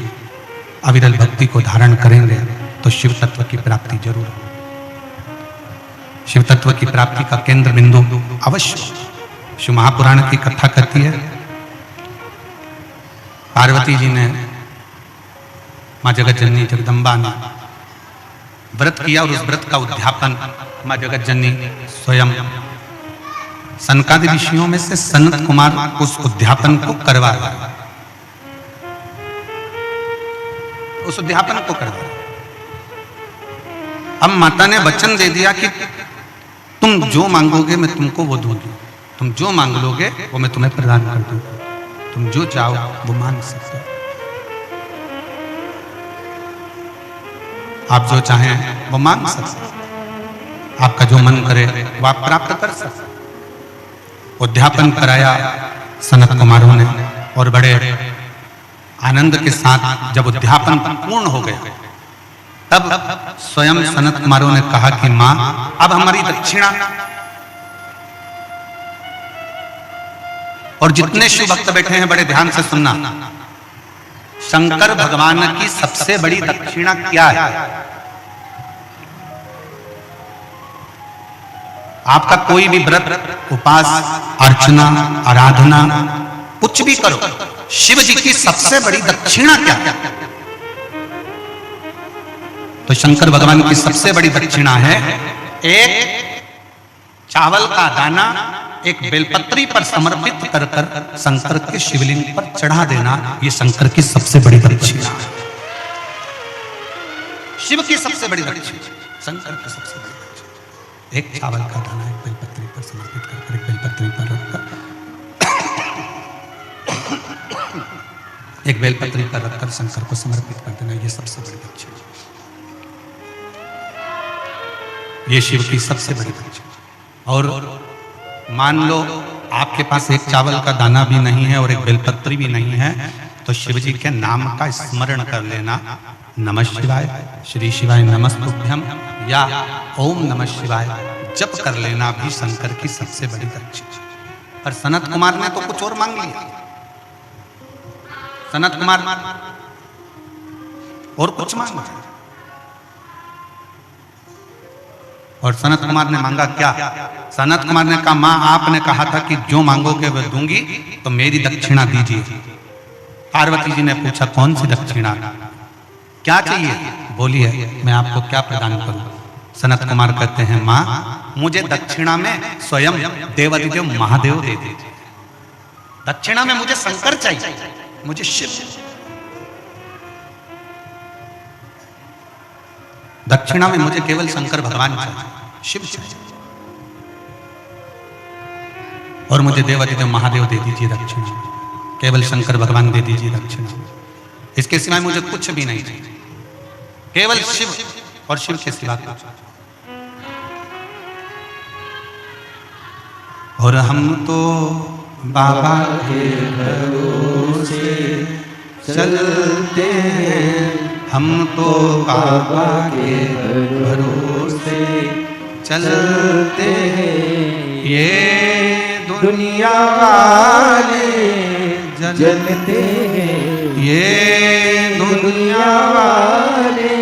अविरल भक्ति को धारण करेंगे तो शिव तत्व की प्राप्ति जरूर हो। शिव तत्व की प्राप्ति का केंद्र बिंदु अवश्य। शिव महापुराण की कथा कहती है, पार्वती जी ने, माँ जगत जननी जगदम्बा ने व्रत किया और उस व्रत का उद्यापन माँ जगत जननी स्वयं सनकादि ऋषियों में से सनत कुमार उस उद्यापन को करवाया, उस उद्यापन को करवाया। अब माता ने वचन दे दिया कि तुम जो मांगोगे मैं तुमको वो दूंगी, तुम जो मांग लोगे वो मैं तुम्हें प्रदान कर दूंगी, तुम जो चाहो वो मांग सकते हो, आप जो चाहें वो मांग सकते हो, आपका जो मन करे वो आप प्राप्त कर सकते हो। उद्यापन कराया सनत कुमारों ने और बड़े आनंद के साथ जब उद्यापन पूर्ण हो गया तब स्वयं सनत कुमारों ने कहा कि मां, अब हमारी दक्षिणा। और जितने शिव भक्त बैठे हैं बड़े ध्यान से सुनना, शंकर भगवान की सबसे बड़ी दक्षिणा क्या है? आपका कोई भी व्रत, उपास, अर्चना, आराधना कुछ भी करो, शिव जी की सबसे बड़ी दक्षिणा क्या है? तो शंकर भगवान की सबसे बड़ी दक्षिणा है एक चावल का दाना एक बेलपत्री पर समर्पित कर कर शंकर के शिवलिंग पर चढ़ा देना। ये शंकर की सबसे बड़ी दक्षिणा, शिव की सबसे बड़ी दक्षिणा, शंकर की सबसे बड़ी दक्षिणा। एक चावल का दाना एक बेलपत्री पर समर्पित कर, एक बेलपत्री पर रखकर, एक बेलपत्री पर रखकर शंकर को समर्पित कर देना, ये सबसे बड़ी दक्षिणा, ये शिव की सबसे बड़ी दक्षिणा। और मान लो आपके पास एक चावल का दाना भी नहीं है और एक बेलपत्री भी नहीं है, तो शिव जी के नाम का स्मरण कर लेना, नमः शिवाय, श्री शिवाय नमस्तुभ्यम या ओम नमः शिवाय जप कर लेना भी शंकर की सबसे बड़ी दक्षिणा। पर सनत कुमार ने तो कुछ और मांग लिया, सनत कुमार और कुछ मांग लिया और सनत कुमार ने मांगा क्या? सनत कुमार ने कहा, मां आपने कहा था कि जो मांगोगे वह दूंगी, तो मेरी दक्षिणा दीजिए। पार्वती जी ने पूछा, कौन सी दक्षिणा, क्या चाहिए? बोली है, मैं आपको क्या प्रदान करूं? सनत कुमार कहते हैं, मां मुझे दक्षिणा में स्वयं देवादिदेव महादेव दे दीजिए। दक्षिणा में मुझे शंकर चाहिए, मुझे शिव। दक्षिणा में मुझे केवल शंकर भगवान चाहिए, शिव चाहिए, और मुझे देवादिदेव महादेव दे दीजिए दक्षिणा, केवल शंकर भगवान दे दीजिए दक्षिणा। इसके सिवाय मुझे कुछ भी नहीं चाहिए, केवल शिव और शिव के सिवा कुछ। और हम तो बाबा के भरोसे चलते हैं, हम तो बाबा के भरोसे चलते हैं, ये दुनिया वाले जलते हैं, ये दुनिया वाले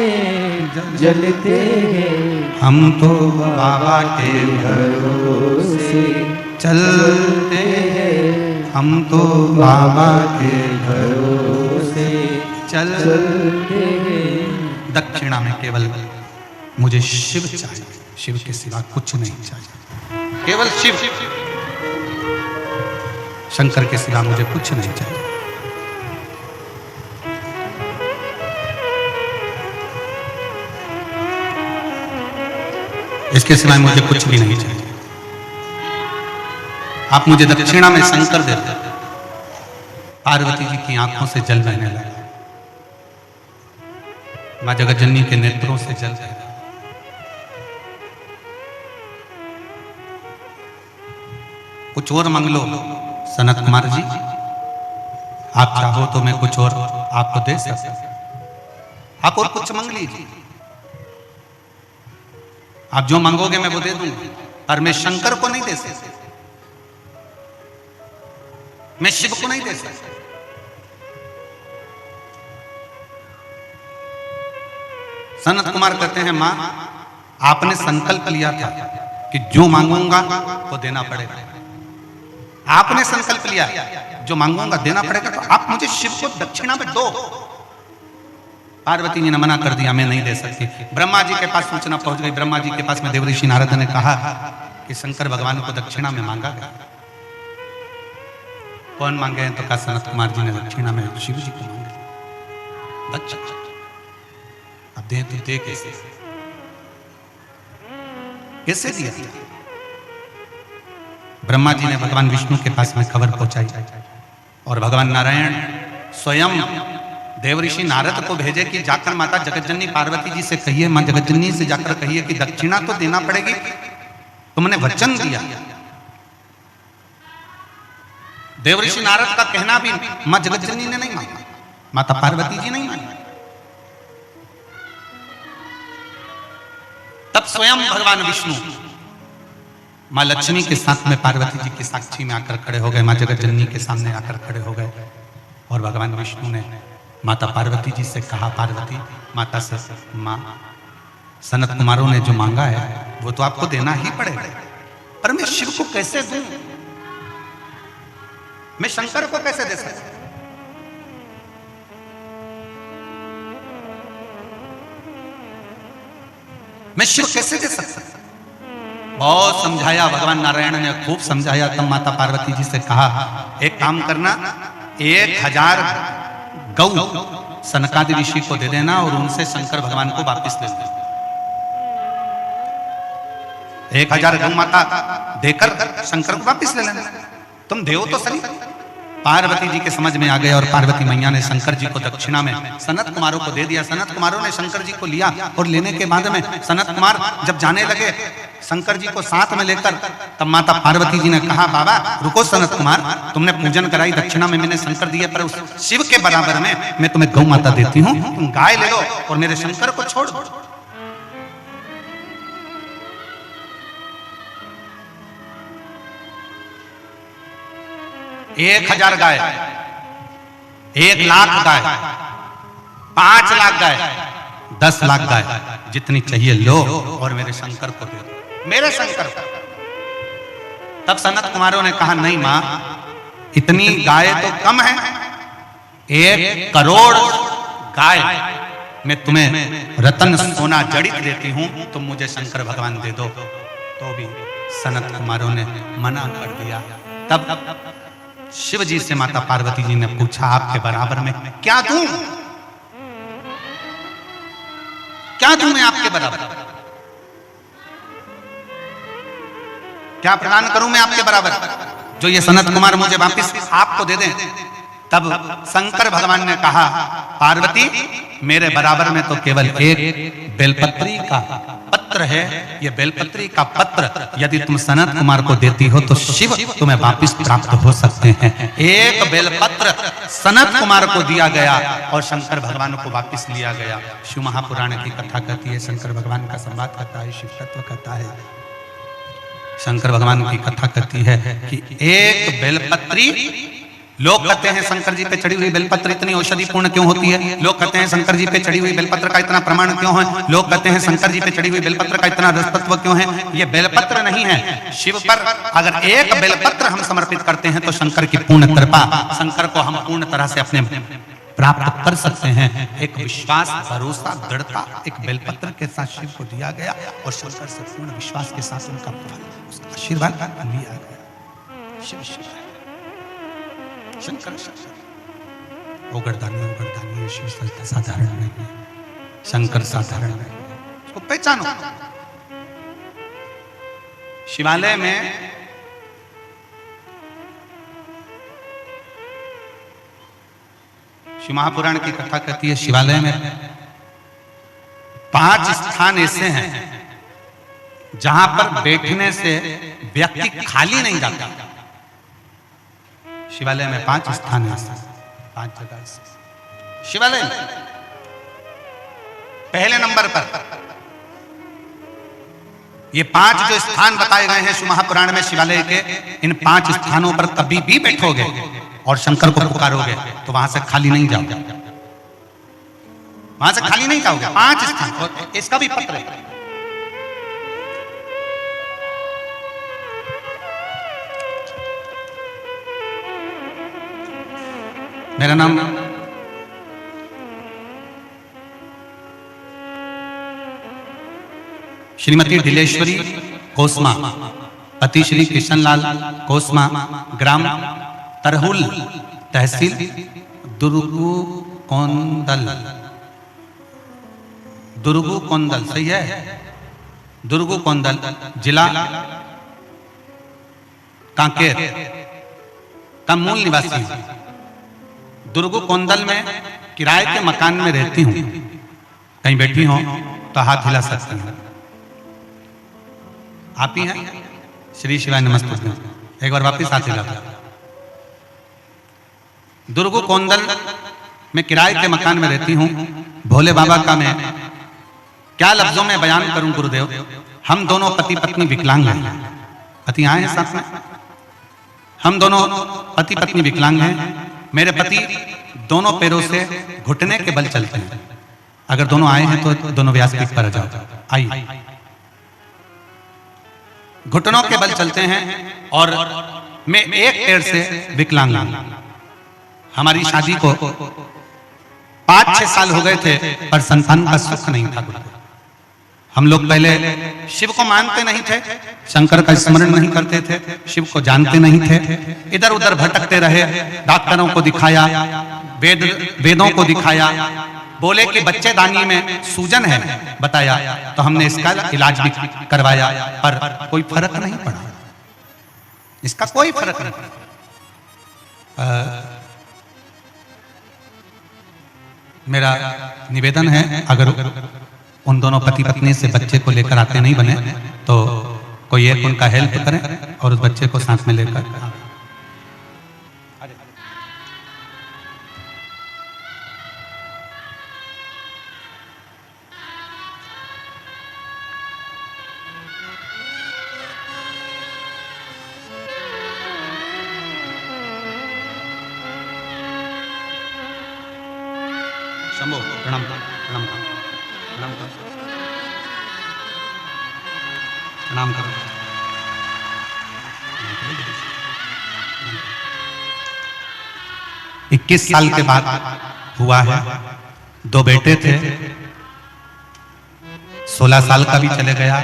जलते हैं, हम तो बाबा के भरोसे चलते हैं, हम तो बाबा के भरोसे चलते हैं। दक्षिणा में केवल मुझे शिव चाहिए, शिव के सिवा कुछ नहीं चाहिए, केवल शिव, शंकर के सिवा मुझे कुछ नहीं चाहिए। इसके सिवाय मुझे कुछ भी नहीं चाहिए। आप मुझे दक्षिणा में शंकर दे दो। पार्वती जी की आंखों से जल बहने लगा, मां जगतजननी के नेत्रों से जल बह रहा। कुछ और मांग लो सनत कुमार जी, आप चाहो तो मैं कुछ और आपको दे सकता, आप और कुछ मांग लीजिए, आप जो मांगोगे मैं वो दे दूंगा, पर मैं शंकर को नहीं दे सकता, मैं शिव को नहीं दे सकता। सनत कुमार कहते हैं, मां आपने संकल्प लिया था कि जो मांगूंगा वो देना पड़ेगा, आपने संकल्प लिया जो मांगूंगा देना पड़ेगा, तो आप मुझे शिव को दक्षिणा में दो। पार्वती जी ने मना कर दिया, मैं नहीं दे सकती। ब्रह्मा जी के पास सूचना पहुंच गई, ब्रह्मा जी के पास में देवऋषि नारद ने कहा कि शंकर भगवान को दक्षिणा में मांगा गया। कौन मांगे हैं? तो कहा सनत कुमार जी ने दक्षिणा में शिव जी को मांगा दक्षिणा। अब दे तो दे कैसे, कैसे दिया? ब्रह्मा जी ने भगवान विष्णु के पास में खबर पहुंचाई और भगवान नारायण स्वयं देवऋषि नारद को भेजे कि जाकर माता जगतजननी पार्वती जी से कहिए, मां जगतजननी से जाकर कहिए कि दक्षिणा तो देना पड़ेगी, तुमने वचन दिया। देवऋषि नारद का कहना भी मां जगतजननी ने नहीं माना, माता पार्वती जी नहीं मानी। तब स्वयं भगवान विष्णु मां लक्ष्मी के साथ में पार्वती जी की साक्षी में आकर खड़े हो गए, मां जगतजननी के सामने आकर खड़े हो गए और भगवान विष्णु ने माता पार्वती जी से कहा, पार्वती माता से, मां सनत कुमारों ने जो मांगा है वो तो आपको देना ही पड़ेगा, पर मैं शिव को कैसे दूं, मैं शंकर को कैसे दे सकता? मैं शिव कैसे दे सकता? बहुत समझाया भगवान नारायण ने, खूब समझाया। तब माता पार्वती जी से कहा, एक काम करना, 1000 गौ सनकादि ऋषि को दे देना और उनसे शंकर भगवान को वापस ले लेना। 1000 गौ माता देकर शंकर को वापस ले लेना, तुम देव तो सही। पार्वती जी के समझ में आ गया और पार्वती मैया ने शंकर जी को दक्षिणा में सनत कुमारों को दे दिया। सनत कुमारों ने शंकर जी को लिया और लेने के बाद में सनत कुमार जब जाने लगे शंकर जी को साथ में लेकर, तब माता पार्वती जी ने कहा, बाबा रुको सनत कुमार, तुमने पूजन कराई, दक्षिणा में मैंने शंकर दिए, पर उस शिव के बराबर में मैं तुम्हें गौ माता देती हूँ, तुम गाय ले लो और मेरे शंकर को छोड़ दो। 1000 गाय, 1 लाख गाय, 5 लाख गाय, 10 लाख गाय, जितनी चाहिए लो और मेरे शंकर को दे दो, मेरे शंकर को। तब सनत कुमारों ने कहा नहीं मां, इतनी गाय तो कम है, 1 करोड़ गाय मैं तुम्हें रतन सोना जड़ित देती हूं, तुम मुझे शंकर भगवान दे दो। तो भी सनत कुमारों ने मना कर दिया। तब शिव जी से माता पार्वती जी ने पूछा आपके बराबर में क्या दूं, क्या दूं मैं आपके बराबर, क्या प्रदान करूं मैं आपके बराबर जो ये सनत कुमार मुझे वापिस आपको दे दें। तब शंकर भगवान ने कहा पार्वती मेरे बराबर में तो केवल एक बेलपत्री का पत्र है, ये बेलपत्री का पत्र यदि तुम सनत कुमार को देती हो तो शिव तुम्हें वापिस प्राप्त हो सकते हैं। एक बेलपत्र सनत कुमार को दिया गया और शंकर भगवान को वापिस लिया गया। शिव महापुराण की कथा कहती है, शंकर भगवान का संवाद कहता है, शिव तत्व कहता है, शंकर भगवान की कथा कहती है कि एक बेलपत्री, लोग कहते हैं शंकर जी पे चढ़ी हुई बेलपत्र इतनी औषधि पूर्ण क्यों होती है, लोग कहते हैं शंकर जी पे चढ़ी हुई बेलपत्र का इतना प्रमाण क्यों है, लोग कहते हैं शंकर जी पे चढ़ी हुई बेलपत्र का इतना रसतत्व क्यों है। ये बेलपत्र नहीं है, शिव पर अगर एक बेलपत्र हम समर्पित करते हैं तो शंकर की पूर्ण कृपा, शंकर को हम पूर्ण तरह से अपने प्राप्त कर सकते हैं। एक विश्वास, भरोसा, दृढ़ता एक बेलपत्र के साथ शिव को दिया गया और शंकर से पूर्ण विश्वास के साथ उनका फल, आशीर्वाद लिया गया। शिव शिव शंकर शंकर ओगरदानी शिव साधारण नहीं है, शंकर साधारण नहीं है, उसको पहचानो। शिवालय में शिव महापुराण की कथा कहती है, शिवालय में 5 स्थान ऐसे हैं जहां पर बैठने से व्यक्ति खाली नहीं जाता। शिवालय में 5 स्थान हैं, 5 जगह शिवालय में। पहले नंबर पर ये 5 जो स्थान बताए गए हैं शिव महापुराण में शिवालय के, इन 5 स्थानों पर कभी भी बैठोगे और शंकर को पुकारोगे तो वहां से खाली नहीं जाओगे, वहां से खाली नहीं जाओगे। 5 स्थान, इसका भी पत्र है। मेरा नाम श्रीमती ढिलेश्वरी कोसमा, पति श्री कृष्णलाल कोसमा, ग्राम तरहुल, तहसील दुर्गुकोंदल, दुर्गुकोंदल सही है, दुर्गुकोंदल, जिला कांकेर का मूल निवासी। दुर्गुकोंदल में किराए के मकान में रहती हूँ। कहीं बैठी हो तो हाथ हिला सकती हैं। आप ही हैं? श्री शिवाय नमस्ते। एक बार वापिस हाथ हिला। दुर्गुकोंदल में किराए के मकान में रहती हूँ। भोले बाबा का मैं क्या लफ्जों में बयान करूं गुरुदेव। हम दोनों पति पत्नी विकलांग हैं। पति आए हैं साथ में? हम दोनों पति पत्नी विकलांग हैं। मेरे पति दोनों पैरों से घुटने के बल चलते हैं। अगर दोनों आए हैं तो दोनों व्यासपीठ पर आ जाओ। आइए। घुटनों के बल चलते हैं और मैं एक पैर से विकलांग हूं। हमारी शादी को 5-6 साल हो गए थे पर संतान का सुख नहीं था। हम लोग पहले शिव को मानते नहीं थे, शंकर का स्मरण नहीं करते थे, शिव को जानते नहीं थे, इधर उधर भटकते रहे। डॉक्टरों को दिखाया, वेदों को दिखाया, बोले कि बच्चेदानी में सूजन है, बताया तो हमने इसका इलाज भी करवाया पर कोई फर्क नहीं पड़ा। इसका कोई फर्क नहीं पड़ा। मेरा निवेदन है, अगर उन दोनों पति पत्नी से बच्चे को लेकर आते नहीं बने तो कोई एक उनका हेल्प करें और उस बच्चे को साथ में लेकर। शंभो प्रणाम प्रणाम प्रणाम। प्रणाम करो। 21 साल के बाद हुआ है। 2 बेटे थे, 16 साल का भी चले गया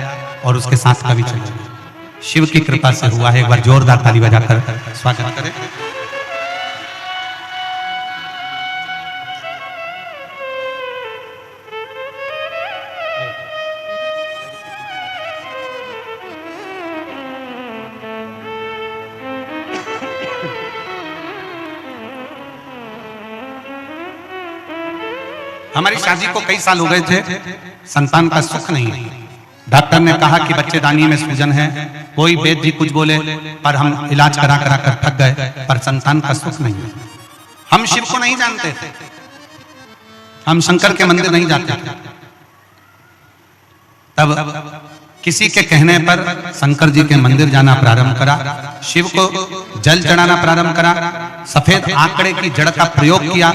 और उसके 7 का भी चले गया। शिव की कृपा से हुआ है। एक बार जोरदार ताली बजाकर स्वागत करें। हमारी शादी को कई साल हो गए थे, संतान का सुख नहीं है। डॉक्टर ने कहा कि बच्चेदानी में सूजन है, कोई वैद्य जी कुछ बोले, पर हम इलाज करा करा कर थक गए, पर संतान का सुख नहीं है। हम शिव को नहीं जानते थे, हम शंकर के मंदिर नहीं जाते थे। तब किसी के कहने पर शंकर जी के मंदिर जाना प्रारंभ करा, शिव को जल चढ़ाना प्रारंभ करा, सफेद आंकड़े की जड़ का प्रयोग किया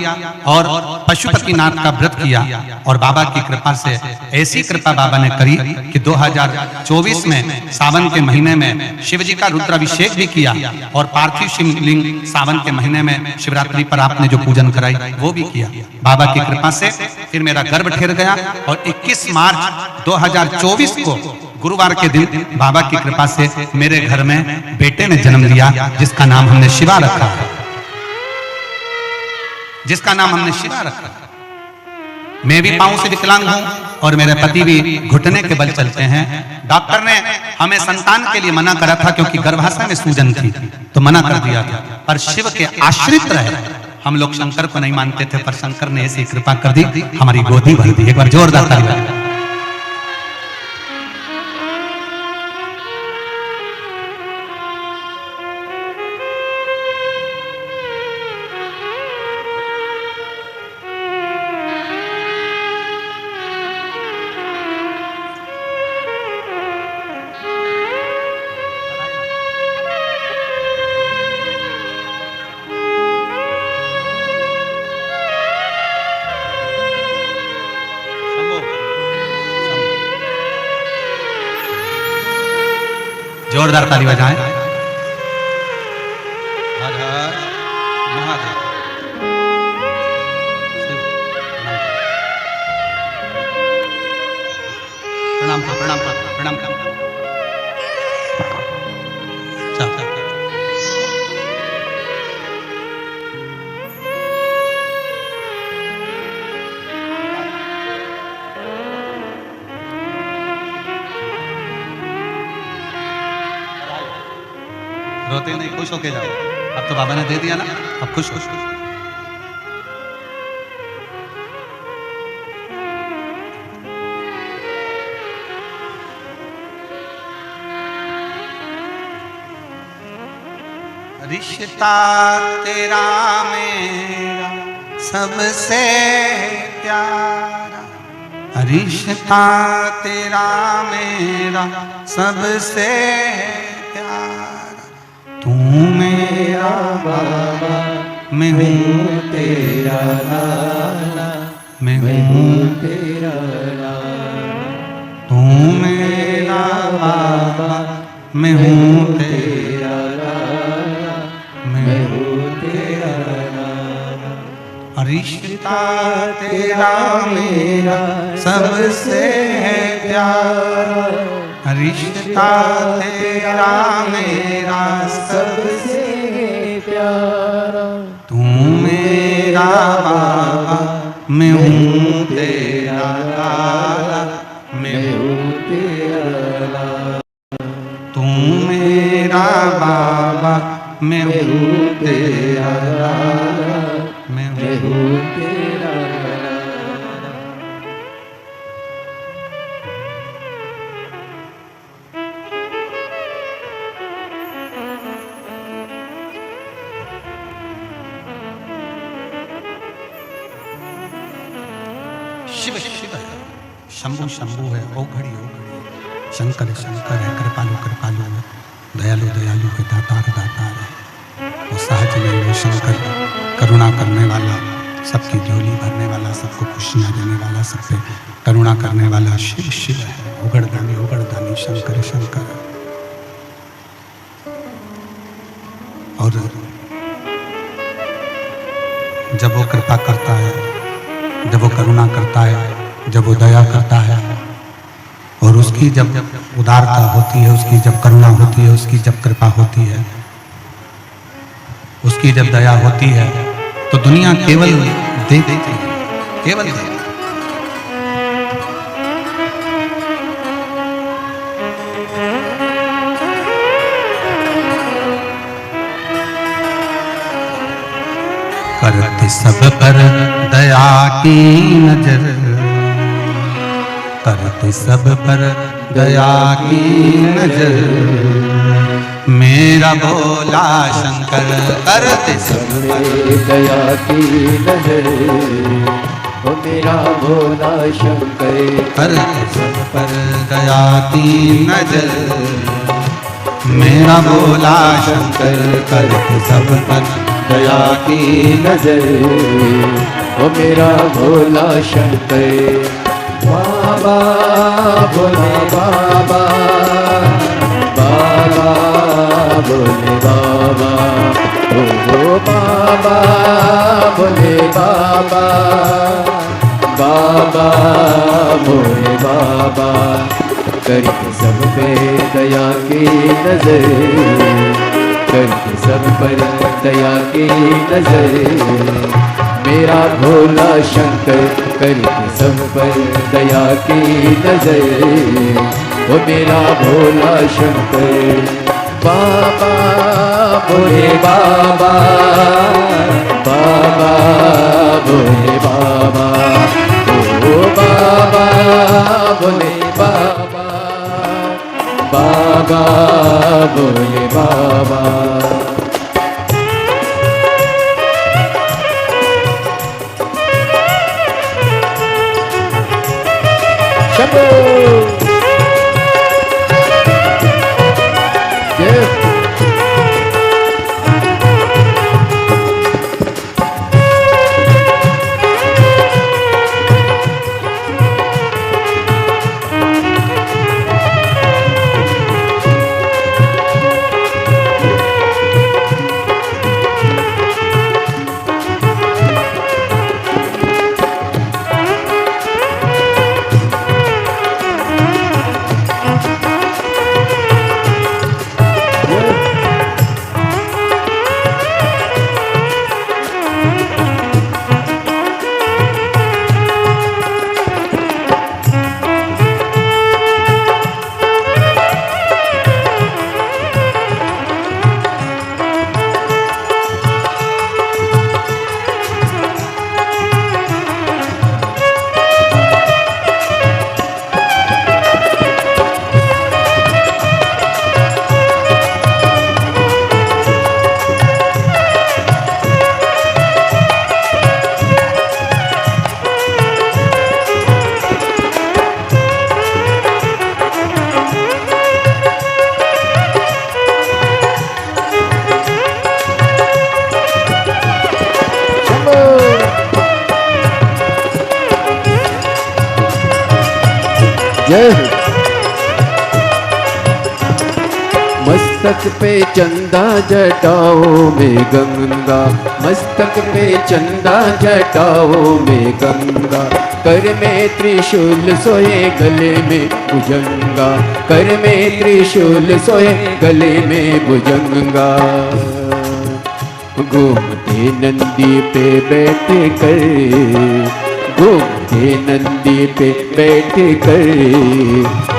और पशुपतिनाथ का व्रत किया। और बाबा की कृपा से ऐसी कृपा बाबा ने करी कि 2024 में सावन के महीने में शिव जी का रुद्राभिषेक भी किया और पार्थिव शिवलिंग सावन के महीने में शिवरात्रि पर आपने जो पूजन कराई वो भी किया। बाबा की कृपा से फिर मेरा गर्भ ठहर गया और 21 मार्च 2024 को गुरुवार के दिन बाबा की कृपा से मेरे घर में बेटे ने जन्म लिया, जिसका नाम हमने शिवा रखा, जिसका नाम हमने शिवा रखा। मैं भी पांव से विकलांग हूं और मेरे पति भी घुटने के बल चलते हैं। डॉक्टर ने हमें संतान के लिए मना करा था क्योंकि गर्भाशय में सूजन थी, तो मना कर दिया था। पर शिव के आश्रित रहे, हम लोग शंकर को नहीं मानते थे, पर शंकर ने ऐसी कृपा कर दी, हमारी गोदी भर दी। एक बार जोरदार ताली। जोरदार ताली बजाएं। हर हर महादेव। प्रणाम प्रणाम प्रणाम प्रणाम। रोते नहीं, खुश होके जाओ। अब तो बाबा ने दे दिया ना, अब खुश खुश खुश। रिश्ता तेरा मेरा सबसे प्यारा, रिश्ता तेरा मेरा सबसे तू मेरा बाबा, मैं हूँ तेरा लाला, मैं हूँ तेरा लाला। तू मेरा बाबा, मैं हूँ तेरा लाला, मैं हूँ तेरा लाला। रिश्ता तेरा मेरा सबसे प्यारा, रिश्ता तेरा मेरा सबसे प्यारा। तू मेरा बाबा, मैं हूँ तेरा लाला, मैं हूँ तेरा लाला। तू मेरा बाबा, मैं हूँ तेरा लाला, मैं हूँ तेरा लाला। शिव शिव है, शंभु शंभु है, ओ घड़ी ओ घड़ी। शंकर शंकर है, कृपालु कृपालु है, दयालु दयालु है, दातार दातार है। वो सहज में वो शंकर करुणा करने वाला, सबकी झोली भरने वाला, सबको खुशियाँ देने वाला, सब पे करुणा करने वाला शिव शिव है। उगड़दानी शंकर शंकर। और जब वो कृपा करता है, जब वो करुणा करता है, जब वो दया करता है, और उसकी जब उदारता होती है, उसकी जब करुणा होती है, उसकी जब कृपा होती है, उसकी जब दया होती है, तो दुनिया केवल देखती है, केवल देखती है। करते सब पर दया की नजर, करते सब पर दया की नजर, मेरा भोला शंकर करते सब पर दया की नजर, ओ मेरा भोला शंकर करते सब पर दया की नजर, मेरा भोला शंकर करते सब पर दया की नजर, ओ मेरा भोला शंकर। बाबा भोले बाबा, बाबा भोले बाबा, ओ बाबा भोले बाबा, बाबा भोले बाबा, करके सब पे दया की नजर, करके सब पर दया की नजर, मेरा भोला शंकर करके सब पर दया की नजर, वो मेरा भोला शंकर। बाबा भोले बाबा, बाबा भोले बाबा, ओ बाबा भोले बाबा, बाबा भोले बाबा। शंभो जय हो। मस्तक पे चंदा जटाओं में गंगा, मस्तक पे चंदा जटाओं में गंगा, कर में त्रिशूल सोए गले में भुजंगा, कर में त्रिशूल सोए गले में भुजंगा, घूमते नंदी पे बैठ कर, घूमते नंदी पे बैठ कर,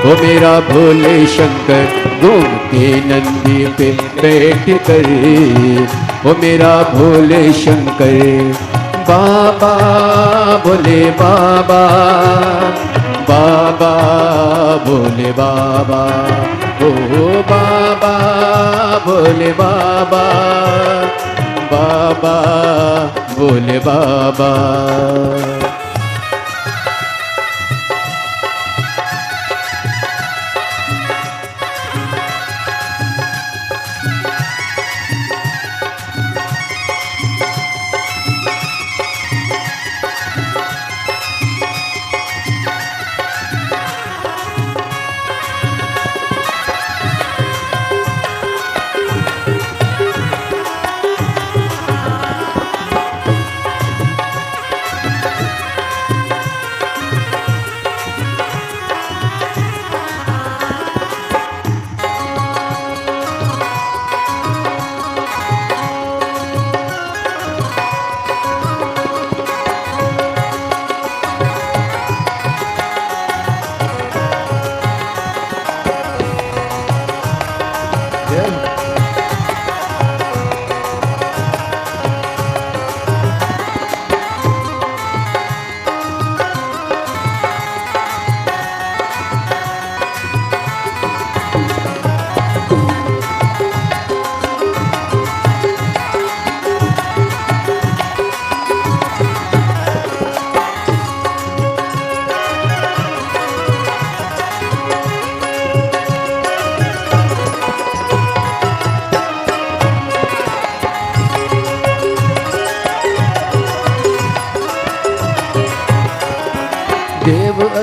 ओ मेरा भोले शंकर घूमते नंदी पे बैठ कर, ओ मेरा भोले शंकर। बाबा भोले बाबा, बाबा भोले बाबा, ओ बाबा भोले बाबा, बाबा भोले बाबा।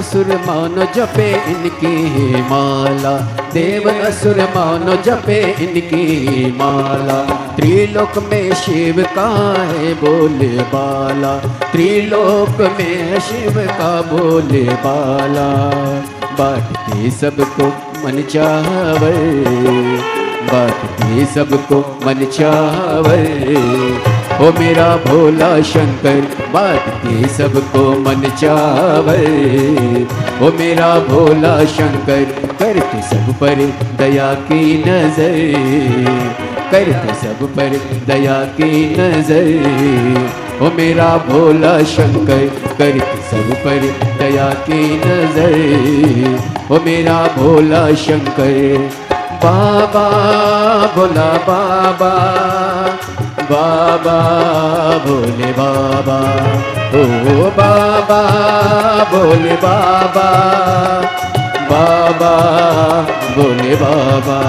असुर मानो जपे इनकी माला, देव असुर मानो जपे इनकी माला। त्रिलोक में शिव का है बोले बाला, त्रिलोक में शिव का बोले बाला। बांटते सबको मन चावर, बांटते सबको मन चावर, ओ मेरा भोला शंकर बांटते सबको मन चावर। ओ मेरा भोला शंकर करते सब पर दया की नजर, करते सब पर दया की नजर। ओ मेरा भोला शंकर करते सब पर दया की नजर। ओ मेरा भोला शंकर बाबा भोला बाबा, बाबा भोले बाबा, ओ बाबा भोले बाबा, बाबा भोले बाबा।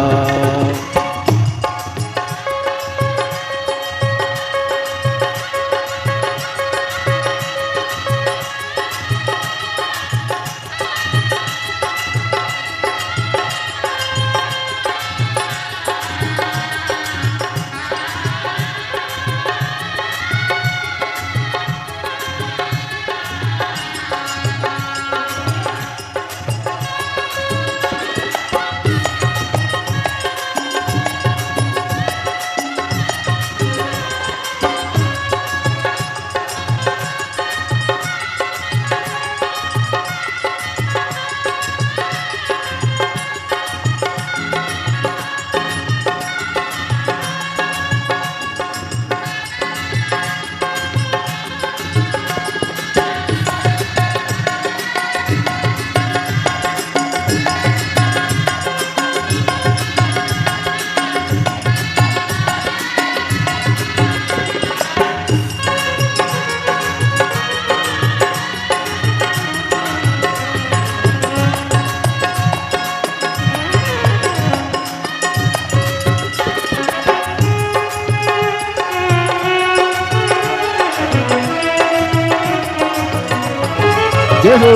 जय हो।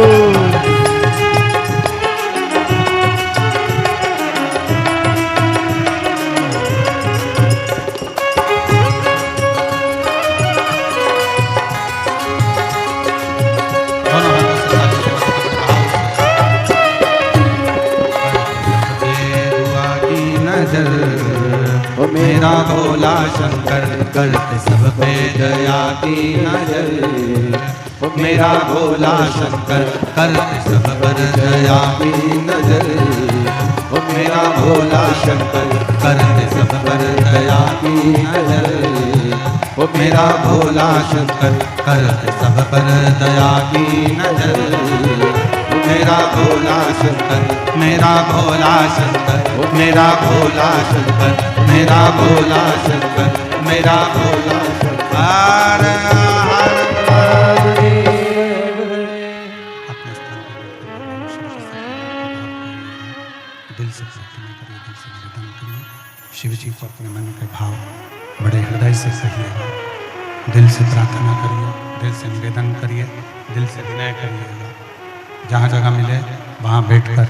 मेरा भोला शंकर करते सब पे दया की नजर, मेरा भोला शंकर करते सब पर दया की नजर। मेरा भोला शंकर करते सब पर दया की नजर, मेरा भोला शंकर करते सब पर दया की नजर। मेरा भोला शंकर, मेरा भोला शंकर, मेरा भोला शंकर, मेरा भोला शंकर, मेरा भोला शंकर। अपने स्थान पर दिल से प्रार्थना करिए, दिल से निवेदन करिए। शिव जी को अपने मन के भाव बड़े हृदय से कहिएगा, दिल से प्रार्थना करिए, दिल से निवेदन करिए, दिल से विनय करिएगा। जहाँ जगह मिले वहाँ बैठकर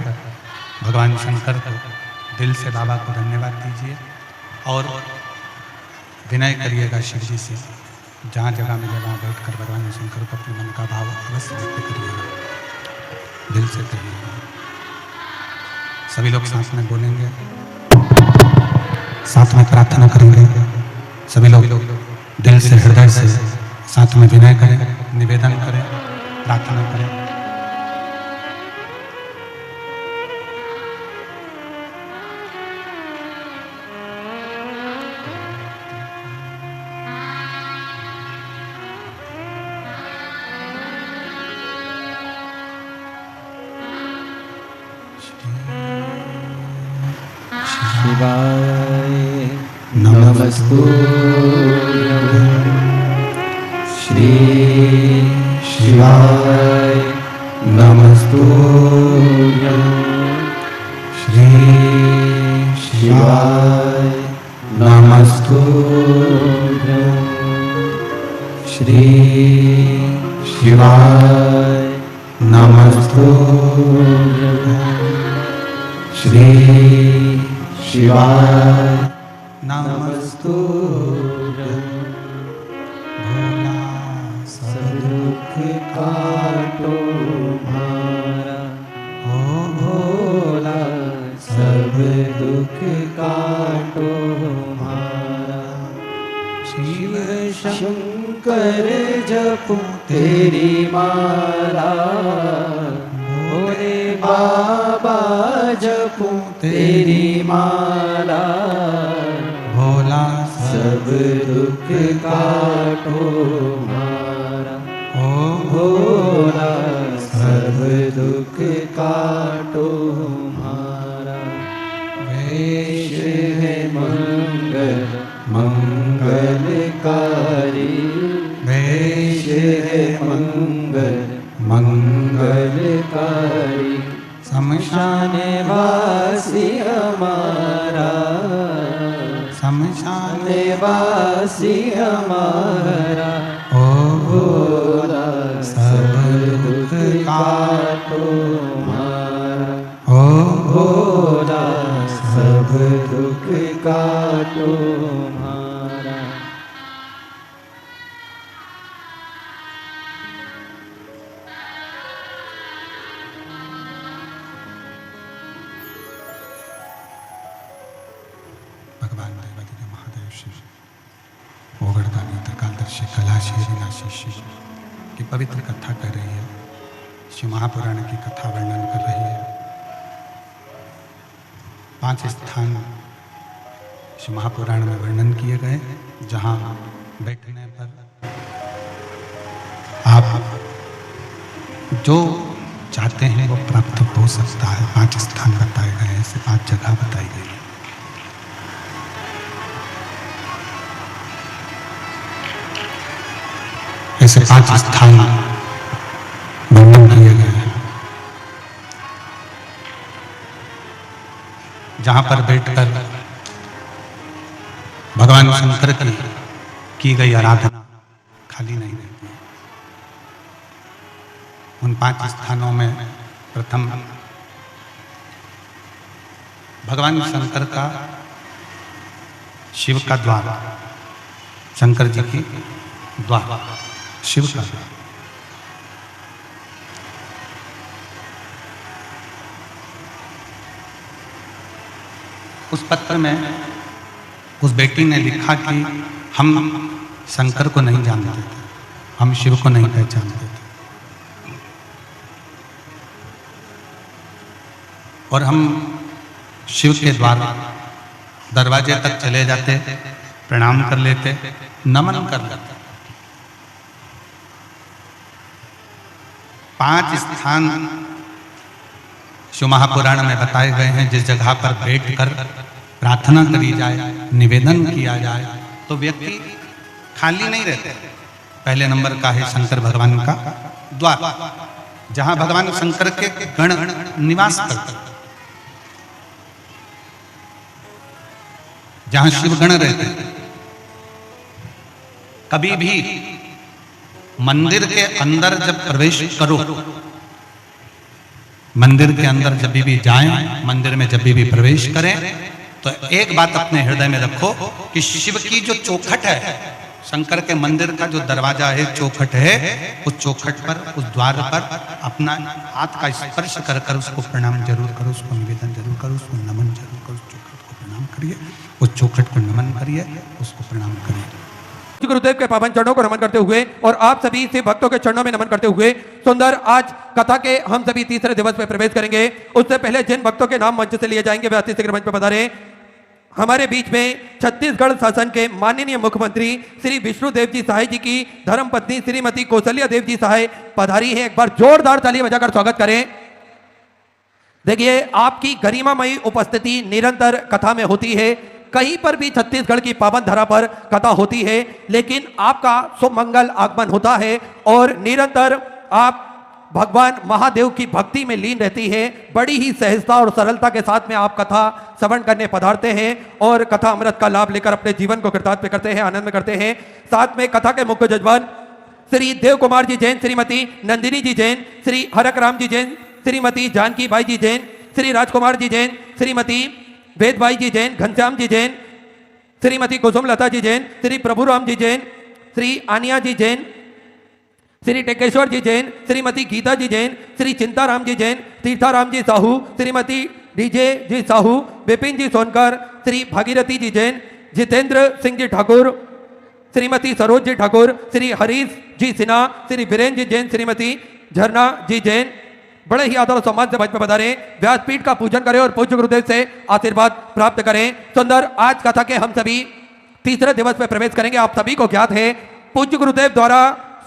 भगवान शंकर को दिल से बाबा को धन्यवाद दीजिए और विनय करिएगा शिव जी से। जहाँ जगह मिले वहाँ बैठकर भगवान शंकर को अपने मन का भाव अवश्य व्यक्त करिएगा, दिल से करिएगा। सभी लोग साथ में बोलेंगे, साथ में प्रार्थना करेंगे। सभी लोग दिल से हृदय से साथ में विनय करें, निवेदन करें, प्रार्थना करें। शिवाय नमस्तुभ्यं, श्री शिवाय नमस्तुभ्यं, श्री शिवाय नमस्तुभ्यं, श्री शिवाय नमस्तुभ्यं श्री शिवाय नमस्तुभ्यं भोला सब दुख काटो हमारा ओ भोला सब दुख काटो हमारा शिव शंकर जपो तेरी माला भोले बाबा जपो तेरी माला भोला सब दुख काटो हमारा ओ भोला सब दुख काटो हमारा वेश है मंगल मंगलकारी वेश है मंगल मंगलकारी शमशान वासी हमारा शमशान वासी हमारा ओ भोला सब दुख काटो हमारा ओ भोला सब दुख काटो हमारा। भगवान देवादिदेव महादेव शिव ओगड़दानी त्रिकालदर्शी कलाशी विनाशी शिव की पवित्र कथा कर रही है। शिव महापुराण की कथा वर्णन कर रही है। 5 स्थान शिव महापुराण में वर्णन किए गए जहाँ बैठने पर आप जो चाहते हैं वो प्राप्त हो सकता है। 5 स्थान बताए गए हैं, ऐसे 5 जगह बताई गई है। ऐसे 5 स्थान वर्णन किए गए हैं जहां पर बैठकर भगवान शंकर की गई आराधना खाली नहीं रहती। उन 5 स्थानों में प्रथम भगवान शंकर का शिव का द्वार, शंकर जी की द्वार शिव का। उस पत्र में उस बेटी ने लिखा कि हम शंकर को नहीं जानते थे, हम शिव को नहीं पहचानते थे और हम शिव के द्वारा दरवाजे तक चले जाते, प्रणाम कर लेते, नमन कर लेते। 5 स्थान शिव महापुराण में बताए गए हैं जिस जगह पर बैठकर प्रार्थना करी जाए, निवेदन किया जाए तो व्यक्ति खाली नहीं रहते। पहले नंबर का है शंकर भगवान का द्वार, जहां भगवान शंकर के गण निवास करते, जहां शिव गण रहते। कभी भी मंदिर के अंदर जब प्रवेश करो, मंदिर के अंदर जब भी जाएं, मंदिर में जब भी प्रवेश करें तो एक बात अपने हृदय में रखो कि शिव की जो चौखट है, शंकर के मंदिर का जो दरवाजा है, चौखट है, उस चौखट पर, उस द्वार पर अपना हाथ का स्पर्श कर कर उसको प्रणाम जरूर करो, उसको निवेदन जरूर करो, उसको नमन जरूर करो। उस चौखट को प्रणाम करिए, उस चौखट को नमन करिए, उसको प्रणाम करिए। गुरुदेव के पावन चरणों को नमन करते हुए और आप सभी शिव भक्तों के चरणों में नमन करते हुए सुंदर आज कथा के हम सभी तीसरे दिवस में प्रवेश करेंगे। उससे पहले जिन भक्तों के नाम मंच से लिए जाएंगे वे अति शीघ्र मंच पर पधारे। हमारे बीच में छत्तीसगढ़ शासन के माननीय मुख्यमंत्री श्री विष्णुदेव जी सहाय जी की धर्मपत्नी श्रीमती कौशल्या देव जी सहाय पधारी है। एक बार जोरदार ताली बजाकर स्वागत करें। देखिए, आपकी गरिमामयी उपस्थिति निरंतर कथा में होती है। कहीं पर भी छत्तीसगढ़ की पावन धरा पर कथा होती है, लेकिन आपका सुमंगल आगमन होता है और निरंतर आप भगवान महादेव की भक्ति में लीन रहती है। बड़ी ही सहजता और सरलता के साथ में आप कथा श्रवण करने पधारते हैं और कथा अमृत का लाभ लेकर अपने जीवन को कृतार्थ करते हैं, आनंद में करते हैं। साथ में कथा के मुख्य जजमान श्री देव कुमार जी जैन, श्रीमती नंदिनी जी जैन, श्री हरक राम जी जैन, श्रीमती जानकी बाई जी जैन, श्री राजकुमार जी जैन, श्रीमती वेद बाई जी जैन, घनश्याम जी जैन, श्रीमती कुसुम लता जी जैन, श्री प्रभुराम जी जैन, श्री आनिया जी जैन, श्री टेकेश्वर जी जैन, श्रीमती गीता जी जैन, श्री चिंताराम जी जैन, तीर्थाराम जी साहू, श्रीमती डीजे जी साहू, विपिन जी सोनकर, श्री भागीरथी जी जैन, जितेंद्र सिंह जी ठाकुर, श्रीमती सरोज जी ठाकुर, श्री हरीश जी सिन्हा, श्री वीरेंद्र जी जैन, श्रीमती झरना जी जैन बड़े ही आदर और सम्मान से मंच पर पधारे, व्यासपीठ का पूजन करें और पूज्य गुरुदेव से आशीर्वाद प्राप्त करें। सुंदर आज कथा के हम सभी तीसरे दिवस में प्रवेश करेंगे। आप सभी को ज्ञात है पूज्य गुरुदेव द्वारा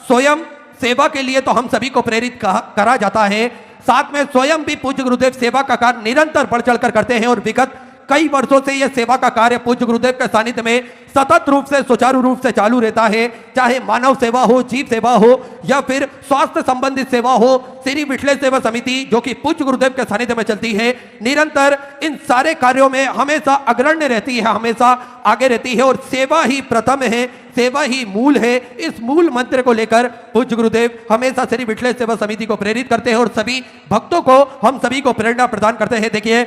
स्वयं सेवा के लिए तो हम सभी को प्रेरित करा जाता है, साथ में स्वयं भी पूज्य गुरुदेव सेवा का कार्य निरंतर बढ़ चढ़कर करते हैं और विगत कई वर्षों से यह सेवा का कार्य पूज्य गुरुदेव के सानिध्य में सतत रूप से सुचारू रूप से चालू रहता है। चाहे मानव सेवा हो, जीव सेवा हो या फिर स्वास्थ्य संबंधित सेवा हो, श्री विठले सेवा समिति जो कि पूज्य गुरुदेव के सानिध्य में चलती है, निरंतर इन सारे कार्यों में हमेशा अग्रण्य रहती है, हमेशा आगे रहती है और सेवा ही प्रथम है, सेवा ही मूल है। इस मूल मंत्र को लेकर पूज्य गुरुदेव हमेशा श्री विठले सेवा समिति को प्रेरित करते हैं और सभी भक्तों को हम सभी को प्रेरणा प्रदान करते हैं। देखिए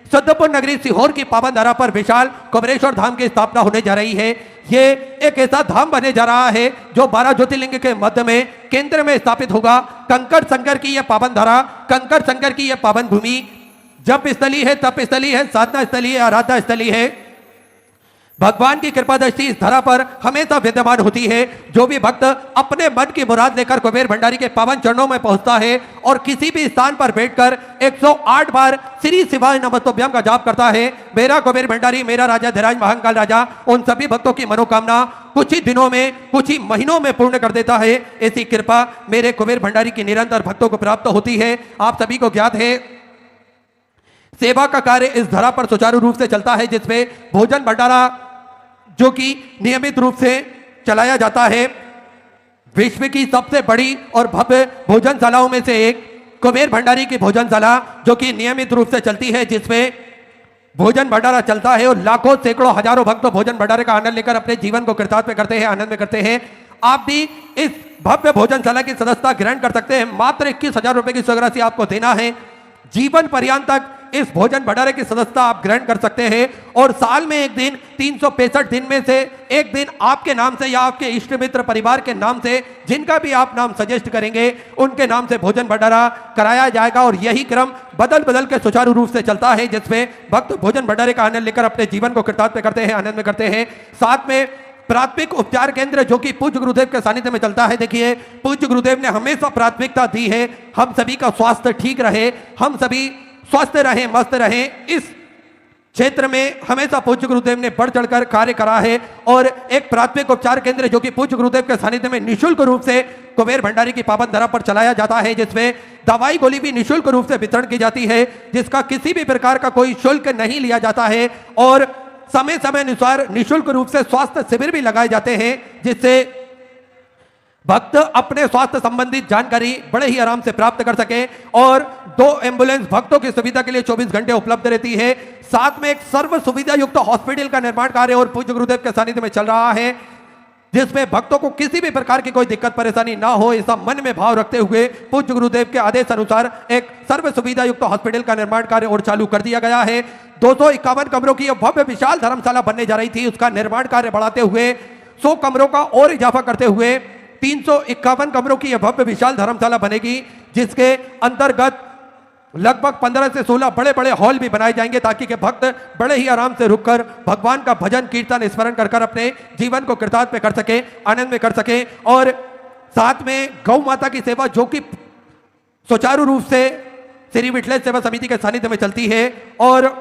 सिद्धपुर नगरी सीहोर की पावन धरा पर विशाल कुबेरेश्वर धाम की स्थापना होने जा रही है। ये एक ऐसा धाम बने जा रहा है जो 12 ज्योतिर्लिंग के मध्य में केंद्र में स्थापित होगा। कंकड़ संकर की यह पावन धरा, कंकड़ संकर की यह पावन भूमि जप स्थली है, तप स्थली है, साधना स्थली है, आराधना स्थली है। भगवान की कृपा दृष्टि इस धरा पर हमेशा विद्यमान होती है। जो भी भक्त अपने मन की मुराद लेकर कुबेर भंडारी के पावन चरणों में पहुंचता है और किसी भी स्थान पर बैठकर 108 बार श्री शिवाय नमस्तुभ्यम का जाप करता है, मेरा कुबेर भंडारी, मेरा राजा धीराज महाकाल राजा उन सभी भक्तों की मनोकामना कुछ ही दिनों में, कुछ ही महीनों में पूर्ण कर देता है। ऐसी कृपा मेरे कुबेर भंडारी की निरंतर भक्तों को प्राप्त होती है। आप सभी को ज्ञात है सेवा का कार्य इस धरा पर सुचारू रूप से चलता है, जिसमें भोजन भंडारा जो कि नियमित रूप से चलाया जाता है। विश्व की सबसे बड़ी और भव्य भोजनशालाओं में से एक कुबेर भंडारी की भोजनशाला जो कि नियमित रूप से चलती है, जिसमें भोजन भंडारा चलता है और लाखों सैकड़ों हजारों भक्त भोजन भंडारे का आनंद लेकर अपने जीवन को कृतार्थ में करते हैं, आनंद में करते हैं। आप भी इस भव्य भोजनशाला की सदस्यता ग्रहण कर सकते हैं। मात्र 21,000 रुपए की स्वीकृति आपको देना है। जीवन पर्यंत तक इस भोजन भंडारे की सदस्यता आप ग्रहण कर सकते हैं और साल में एक दिन 365 दिन में से एक दिन आपके नाम से या आपके इष्ट मित्र परिवार के नाम से जिनका भी आप नाम सजेस्ट करेंगे उनके नाम से भोजन भंडारा कराया जाएगा। और यही क्रम बदल बदल के सुचारू रूप से चलता है, जिसमें भक्त भोजन भंडारे का आनंद लेकर अपने जीवन को कृतार्थ में करते हैं, आनंद में करते हैं। साथ में प्राथमिक उपचार केंद्र जो कि पूज्य गुरुदेव के सानिध्य में चलता है। देखिए पूज्य गुरुदेव ने हमेशा प्राथमिकता दी है हम सभी का स्वास्थ्य ठीक रहे, हम सभी स्वस्थ रहें, मस्त रहें। इस क्षेत्र में हमेशा पूज्य गुरुदेव ने बढ़ चढ़कर कार्य करा है और एक प्राथमिक उपचार केंद्र जो कि पूज्य गुरुदेव के सानिध्य में निःशुल्क रूप से कुबेर भंडारी की पावन धरा पर चलाया जाता है, जिसमें दवाई गोली भी निःशुल्क रूप से वितरण की जाती है, जिसका किसी भी प्रकार का कोई शुल्क नहीं लिया जाता है। और समय समय अनुसार निःशुल्क रूप से स्वास्थ्य शिविर भी लगाए जाते हैं, जिससे भक्त अपने स्वास्थ्य संबंधित जानकारी बड़े ही आराम से प्राप्त कर सके। और 2 एम्बुलेंस भक्तों की सुविधा के लिए 24 घंटे उपलब्ध रहती है। साथ में एक सर्व सुविधा युक्त हॉस्पिटल का निर्माण कार्य और पूज्य गुरुदेव के सानिध्य में चल रहा है, जिसमें भक्तों को किसी भी प्रकार की कोई दिक्कत परेशानी ना हो, ऐसा मन में भाव रखते हुए पूज्य गुरुदेव के आदेश अनुसार एक सर्व सुविधा युक्त हॉस्पिटल का निर्माण कार्य और चालू कर दिया गया है। 251 कमरों की भव्य विशाल धर्मशाला बनने जा रही थी, उसका निर्माण कार्य बढ़ाते हुए 100 कमरों का और इजाफा करते हुए 351 कमरों की यह भव्य विशाल धर्मशाला बनेगी, जिसके अंतर्गत लगभग 15 से 16 बड़े बड़े हॉल भी बनाए जाएंगे, ताकि के भक्त बड़े ही आराम से रुककर भगवान का भजन कीर्तन स्मरण कर अपने जीवन को कृतार्थ में कर सके, आनंद में कर सके। और साथ में गौ माता की सेवा जो कि सुचारू रूप से श्री विठले सेवा समिति के सानिध्य में चलती है और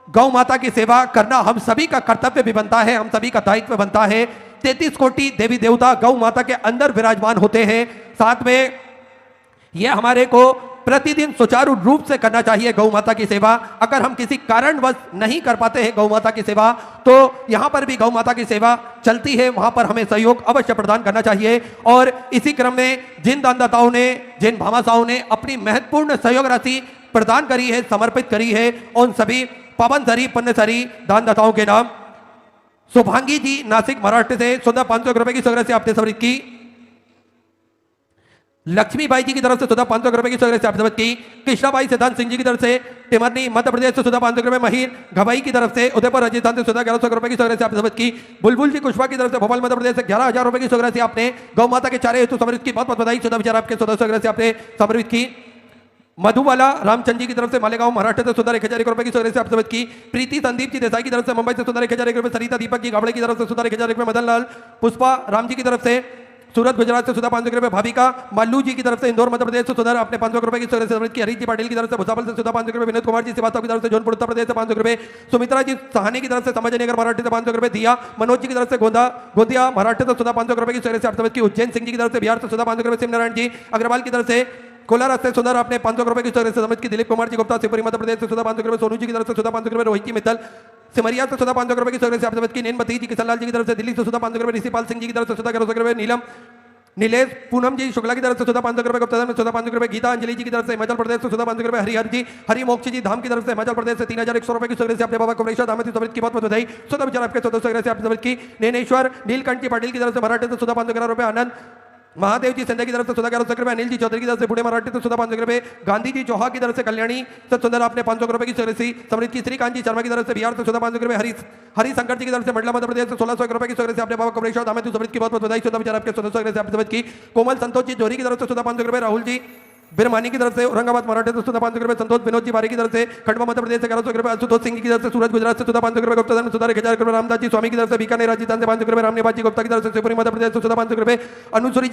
गौ माता की सेवा करना हम सभी का कर्तव्य भी बनता है, हम सभी का दायित्व बनता है। 33 कोटि देवी देवता गौ माता के अंदर विराजमान होते हैं। साथ में यह हमारे को प्रतिदिन सुचारू रूप से करना चाहिए गौ माता की सेवा। अगर हम किसी कारणवश नहीं कर पाते हैं गौ माता की सेवा, तो यहाँ पर भी गौ माता की सेवा चलती है, वहाँ पर हमें सहयोग अवश्य प्रदान करना चाहिए। और इसी क्रम में जिन दानदाताओं ने, जिन भामाशाहों ने अपनी महत्वपूर्ण सहयोग राशि प्रदान करी है, समर्पित करी है, उन सभी पावनसरी पुण्यसरी दानदाताओं के नाम शुभांगी जी नासिक महाराष्ट्र से सुंदर 500 रुपए की सौगात से आपने समर्पित की। लक्ष्मीबाई जी की तरफ से सुधा 500 रुपए की सौगात से आप समझ की। कृष्णाबाई सिद्धांत सिंह जी की तरफ से टिमरनी मध्य प्रदेश से सुधा 500 रुपए। महीर घबाई की तरफ से उदयपुर राजस्थान से सुधा 1100 रुपए की सौगात से आप समझ की। बुलबुल जी कुशवाहा की तरफ से भोपाल मध्य प्रदेश से 11,000 रुपए की सौगात से आपने गौ माता के चारे हेतु समर्पित की। बहुत बहुत बधाई। सुधा विचार आपके 1400 सौगात से आपने समर्पित की। मधुबाला रामचंद जी की तरफ से मालेगांव महाराष्ट्र से सुधा 1,000 रुपए की सौगात से आप समझ की। प्रीति संदीप जी देसाई की तरफ से मुंबई से सुधा 1,000 रुपए। सरिता दीपक जी गावड़े की तरफ से सुधा 1,000 रुपए। मदन लाल पुष्पा राम जी की तरफ से सूरत गुजरात से सुधा 500 रुपए। भाविका मल्लू जी की तरफ से इंदौर मध्य प्रदेश से सुधा आपने 500 रुपए की सौगात से समर्पित की। हरीश जी पाटिल की तरफ से भुसावल से सुधा 500 रुपए। विनोद कुमार जी श्रीवास्तव की तरफ से जौनपुर उत्तर प्रदेश से 500 रुपए। सुमित्रा जी सहानी की तरफ से समाजनगर महाराष्ट्र से 500 रुपए। दिया मनोज जी की तरफ से गोंदिया महाराष्ट्र से सुधा 500 रुपए की सौगात से आप समझ की। उज्जैन सिंह जी की तरफ से बिहार से सुधा 500 रुपए। शिवनारायण जी अग्रवाल की तरफ से कोलार से सुधा आपने 500 रुपए की सौगात से समझ की। दिलीप कुमार जी गुप्ता शिवपुरी मध्य प्रदेश से सुधा 500 रुपए। सोनू जी की तरफ से सुधा 500 रुपए। रोहित जी मित्तल सिमरिया से सुधा 500 रुपए की सौगात से आप समझ की। नीनमती जी किशन लाल जी की तरफ से दिल्ली से सुधा 500 रुपए। ऋषिपाल सिंह जी की तरफ से सुधा 1100 रुपए। नीलेश पूनम जी शुक्ला की तरफ से सुधा 500 रुपए। गुप्ता में सुधा 500 रुपए। गीता अंजलि जी की तरफ से हिमाचल प्रदेश से सुधा 500 रुपए। हरिहर जी हरिमोक्ष जी धाम की तरफ से हिमाचल प्रदेश से 3,100 रुपए की सौगात से अपने बाबा कुमरेश्वर धाम की समर्पित की। बहुत बधाई। सुधा विचार आपके 1400 सौगात से आप समर्पित की। नैनेश्वर नीलकंठ जी पाटिल की तरफ से मराठे से सुधा 511 रुपए। आनंद महादेव जी संजय की तरफ से सुधा 1100 रुपए। अनिल जी चौधरी की तरफ से पुणे मराठी से सुधा 500 रुपए। गांधी जी चौहा की तरफ से कल्याणी से सुंदर आपने 500 रुपए की सौगात से समृद्ध की। श्रीकांत जी शर्मा की तरफ से बिहार से सुधा 500 रुपए। हरिशंकर जी की तरफ से मंडला मध्य प्रदेश से 1600 रुपए की सौगात से अपने बाबा कुमरेश्वर धाम की समृद्ध की। बहुत बहुत बधाई। सुधा विचार आपके 1400 सौगात से आप समझ की। कोमल संतोष जी जोरी की तरफ से सुधा 500 रुपए। राहुल जी बिरमानी की तरफ से औरंगाबाद मराठे से सुधा 500 रुपए। संतोष विनोद जी बारी की तरफ से खंडवा मध्य प्रदेश से 1100 रुपए। आशुतोष सिंह की तरफ से सूरत गुजरात से सुधा 500 रुपए। गुप्ता में सुधा 1,000 रुपए। रामदास जी स्वामी की तरफ से बीकानेर राजस्थान से 500 रुपए। रामनिवास जी गुप्ता की तरफ से शिवपुरी मध्य प्रदेश से सुधा 500 रुपए। अनुसुरी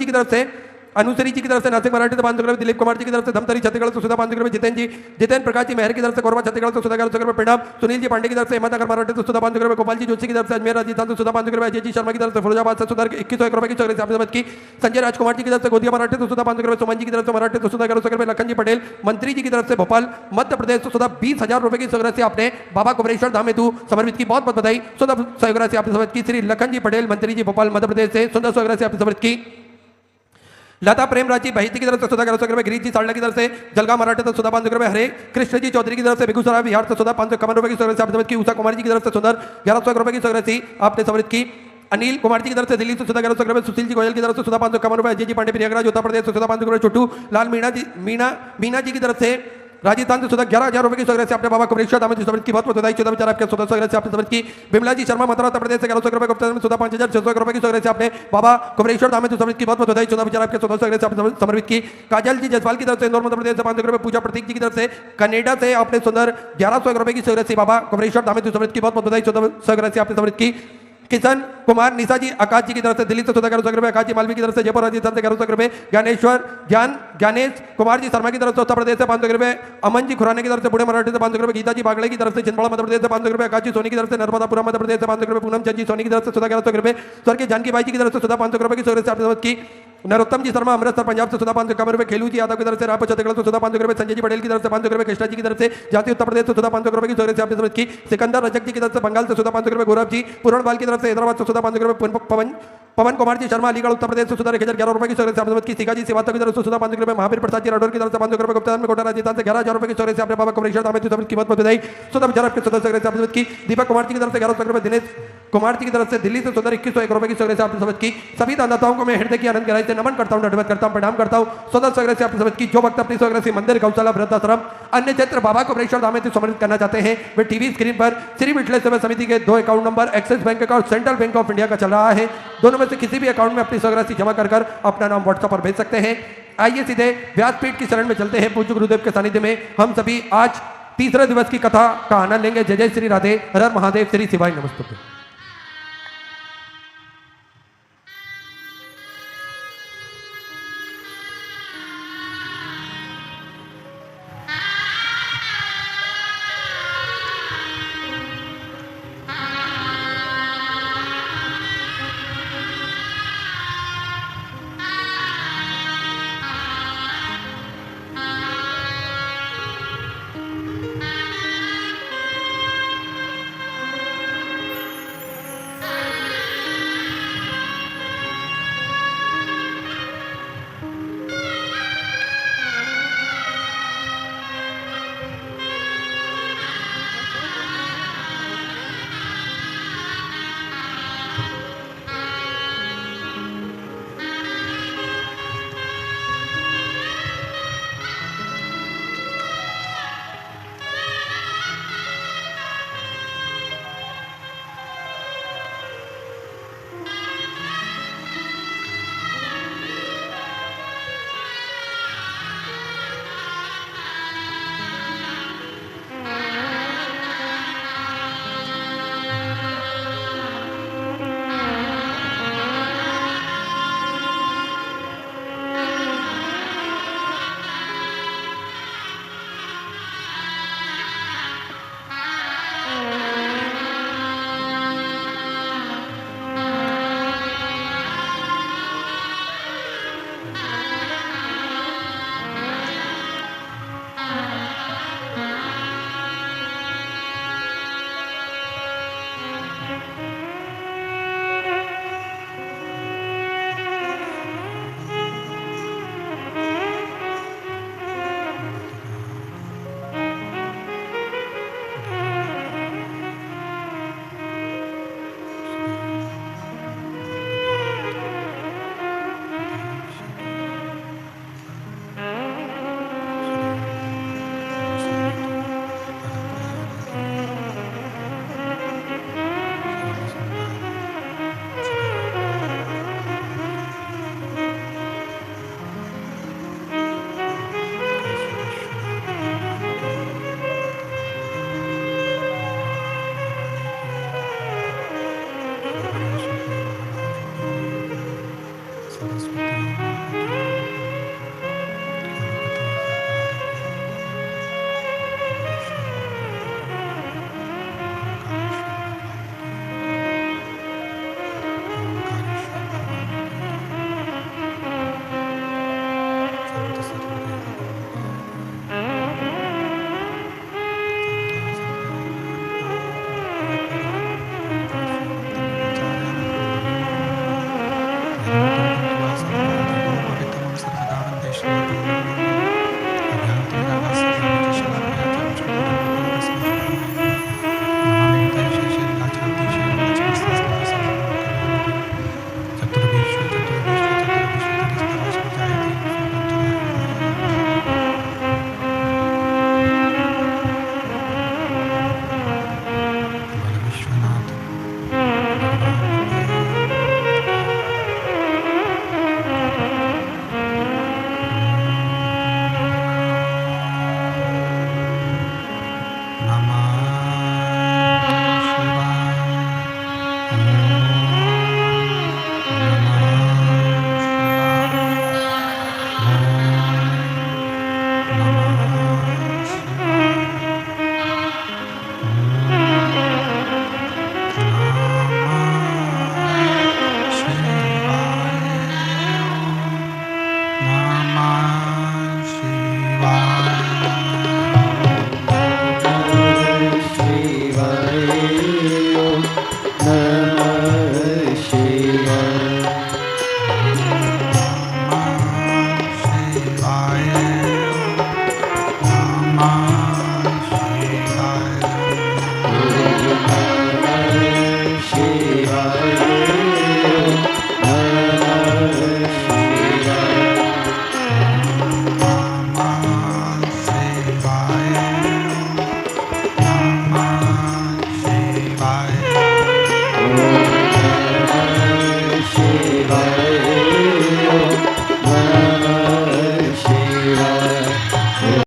जी की तरफ से नासिक मराठी से 500 रुपए। दिलीप कुमार जी की तरफ से धमतरी छत्तीसगढ़ से सुधा 500 रुपए। जितेंद्र प्रकाश जी मेहर की तरफ से कोरबा छत्तीसगढ़ से सुधा 1100 रुपए। परिणाम सुनील जी पांडे की तरफ से अहमदनगर मराठी से सुधा 500 रुपए। गोपाल जी जोशी की तरफ से अजमेर राजस्थान से सुधा 500 रुपए। अजय जी शर्मा की तरफ से फिरोजाबाद से सुधा 2101 रुपए की सौगात से आपने समझ की। संजय राजकुमार जी की तरफ से गोंदिया मराठी से सुधा 500 रुपए। सुमन जी की तरफ से मराठी से सुधा 1100 रुपए। लखन जी पटेल मंत्री जी की तरफ से भोपाल मध्य प्रदेश से सुधा 20,000 रुपए की सौगात से आपने बाबा कुमरेश्वर धाम हेतु समर्पित की। बहुत बहुत बधाई। सुधा सौगात से आपने समझ की। श्री लखन जी पटेल मंत्री जी भोपाल मध्य प्रदेश से सुंदर सौगात से आपने समर्पित की। लता प्रेमराज जी बहिती की तरफ से सुधा 1100 रुपए। गिरीश जी साल्डा की तरफ से जलगांव मराठे से सुधा 500 रुपए। हरे कृष्ण जी चौधरी की तरफ से बेगूसराय बिहार से सुधा 551 रुपए की सौगात से आपने समर्पित की। उषा कुमार जी की तरफ से सुंदर 1100 रुपए की सौगात से आपने समर्पित की। अनिल कुमार जी की तरफ से दिल्ली से सुधा 1100 रुपए। सुशील जी गोयल की तरफ से सुधा 551 रुपए। अजय जी पांडे प्रयागराज उत्तर प्रदेश से सुधा 500 रुपए। छोटू लाल मीना जी की तरफ से राजस्थान से सुधा 11,000 रुपए की सौगात से अपने बाबा कुमरेश्वर धाम की समर्पित की। बहुत बहुत बधाई। सुधा विचार आपके 1400 सौगात से आपने समर्पित की। बिमला जी शर्मा मथुरा उत्तर प्रदेश से 1100 रुपए। गुप्ता में सुधा 5,600 रुपए की सौगात से आपने बाबा कुमरेश्वर धाम की समर्पित की। बहुत बहुत बधाई। सुधा विचार आपके 1400 सौगात से आपने समर्पित की। काजल जी जसवाल की तरफ से इंदौर मध्य प्रदेश से 500 रुपए। पूजा प्रतीक जी की तरफ से कनाडा से आपने सुंदर 1100 रुपए की सौगात से बाबा कुमरेश्वर धाम की समर्पित की। बहुत बहुत बधाई। सुधा सौगात से आपने समर्पित की। किशन कुमार निशा जी आकाश जी की तरफ से दिल्ली से सुधा 1100 रुपए। आकाश जी मालवी की तरफ से जयपुर राजस्थान से 1100 रुपए। ज्ञानेश कुमार जी शर्मा की तरफ से उत्तर प्रदेश से 500 रुपए। अमन जी खुराने की तरफ से पुणे मराठी से 500 रुपए। गीता जी बागड़े की तरफ से छिंदवाड़ा मध्य प्रदेश से 500 रुपए। आकाश जी सोनी की तरफ से नर्मदापुरा मध्य प्रदेश से 500 रुपए। पूनम चंद जी सोनी की तरफ से सुधा 1100 रुपए। स्वर्गीय जानकी बाई जी की तरफ से सुधा 500 रुपए की सौगात से आपने समझ की। नरोत्तम जी शर्मा अमृतसर पंजाब से सुधा 551 रुपए। खेलू जी यादव की तरफ से रायपुर छत्तीसगढ़ से सुधा 500 रुपए। संजय जी पटेल की तरफ से 500 रुपए। कृष्णा जी की तरफ से जाति उत्तर प्रदेश से सुधा 500 रुपए की सौगात से आपने समझ की। सिकंदर रजक जी की तरफ से बंगाल से सुधा 500 रुपए। गौरव जी पूर्णवाल की तरफ से हैदराबाद से सुधा 500 रुपए। पवन कुमार जी शर्मा अलीगढ़ उत्तर प्रदेश से सुधा 1,011 रुपए की सौगात से आपने समझ की। सिका जी श्रीवास्तव की तरफ से सुधा 500 रुपए। महावीर प्रसाद जी राठौर की तरफ से 500 रुपए। गुप्ता में कोटा राजस्थान से 11,000 रुपए की सौगात से आपने बाबा कुमरेश्वर धाम की समर्पित की। बहुत बधाई। सुधा विचार आपके 1400 सौगात से आपने समझ की। दीपक कुमार जी की तरफ से 1100 रुपए। दिनेश कुमार जी की तरफ से दिल्ली से सुंदर 2101 रुपए की सौगात से आपने समझ की। सभी दानदाताओं को मैं हृदय की आनंद गहराई से नमन करता हूं, दंडवत करता हूं, प्रणाम करता हूं। सुंदर सौगात से आपने समझ की। जो भक्त अपनी सौगात से मंदिर, गौशाला, वृद्धाश्रम, अन्य क्षेत्र बाबा कुमरेश्वर धाम में समर्पित करना चाहते हैं, वे टीवी स्क्रीन पर श्री विठलेश्वर सेवा समिति के 2 account number axis bank account, central bank of India का चल रहा है। दोनों में से किसी भी अकाउंट में अपनी सौगात जमा कर अपना नाम व्हाट्सएप पर भेज सकते हैं। आइए सीधे व्यासपीठ की शरण में चलते हैं। पूज्य गुरुदेव के सानिध्य में हम सभी आज तीसरे दिवस की कथा का आनंद लेंगे। जय जय श्री राधे, हर हर महादेव, श्री शिवाय नमस्तुभ्यं।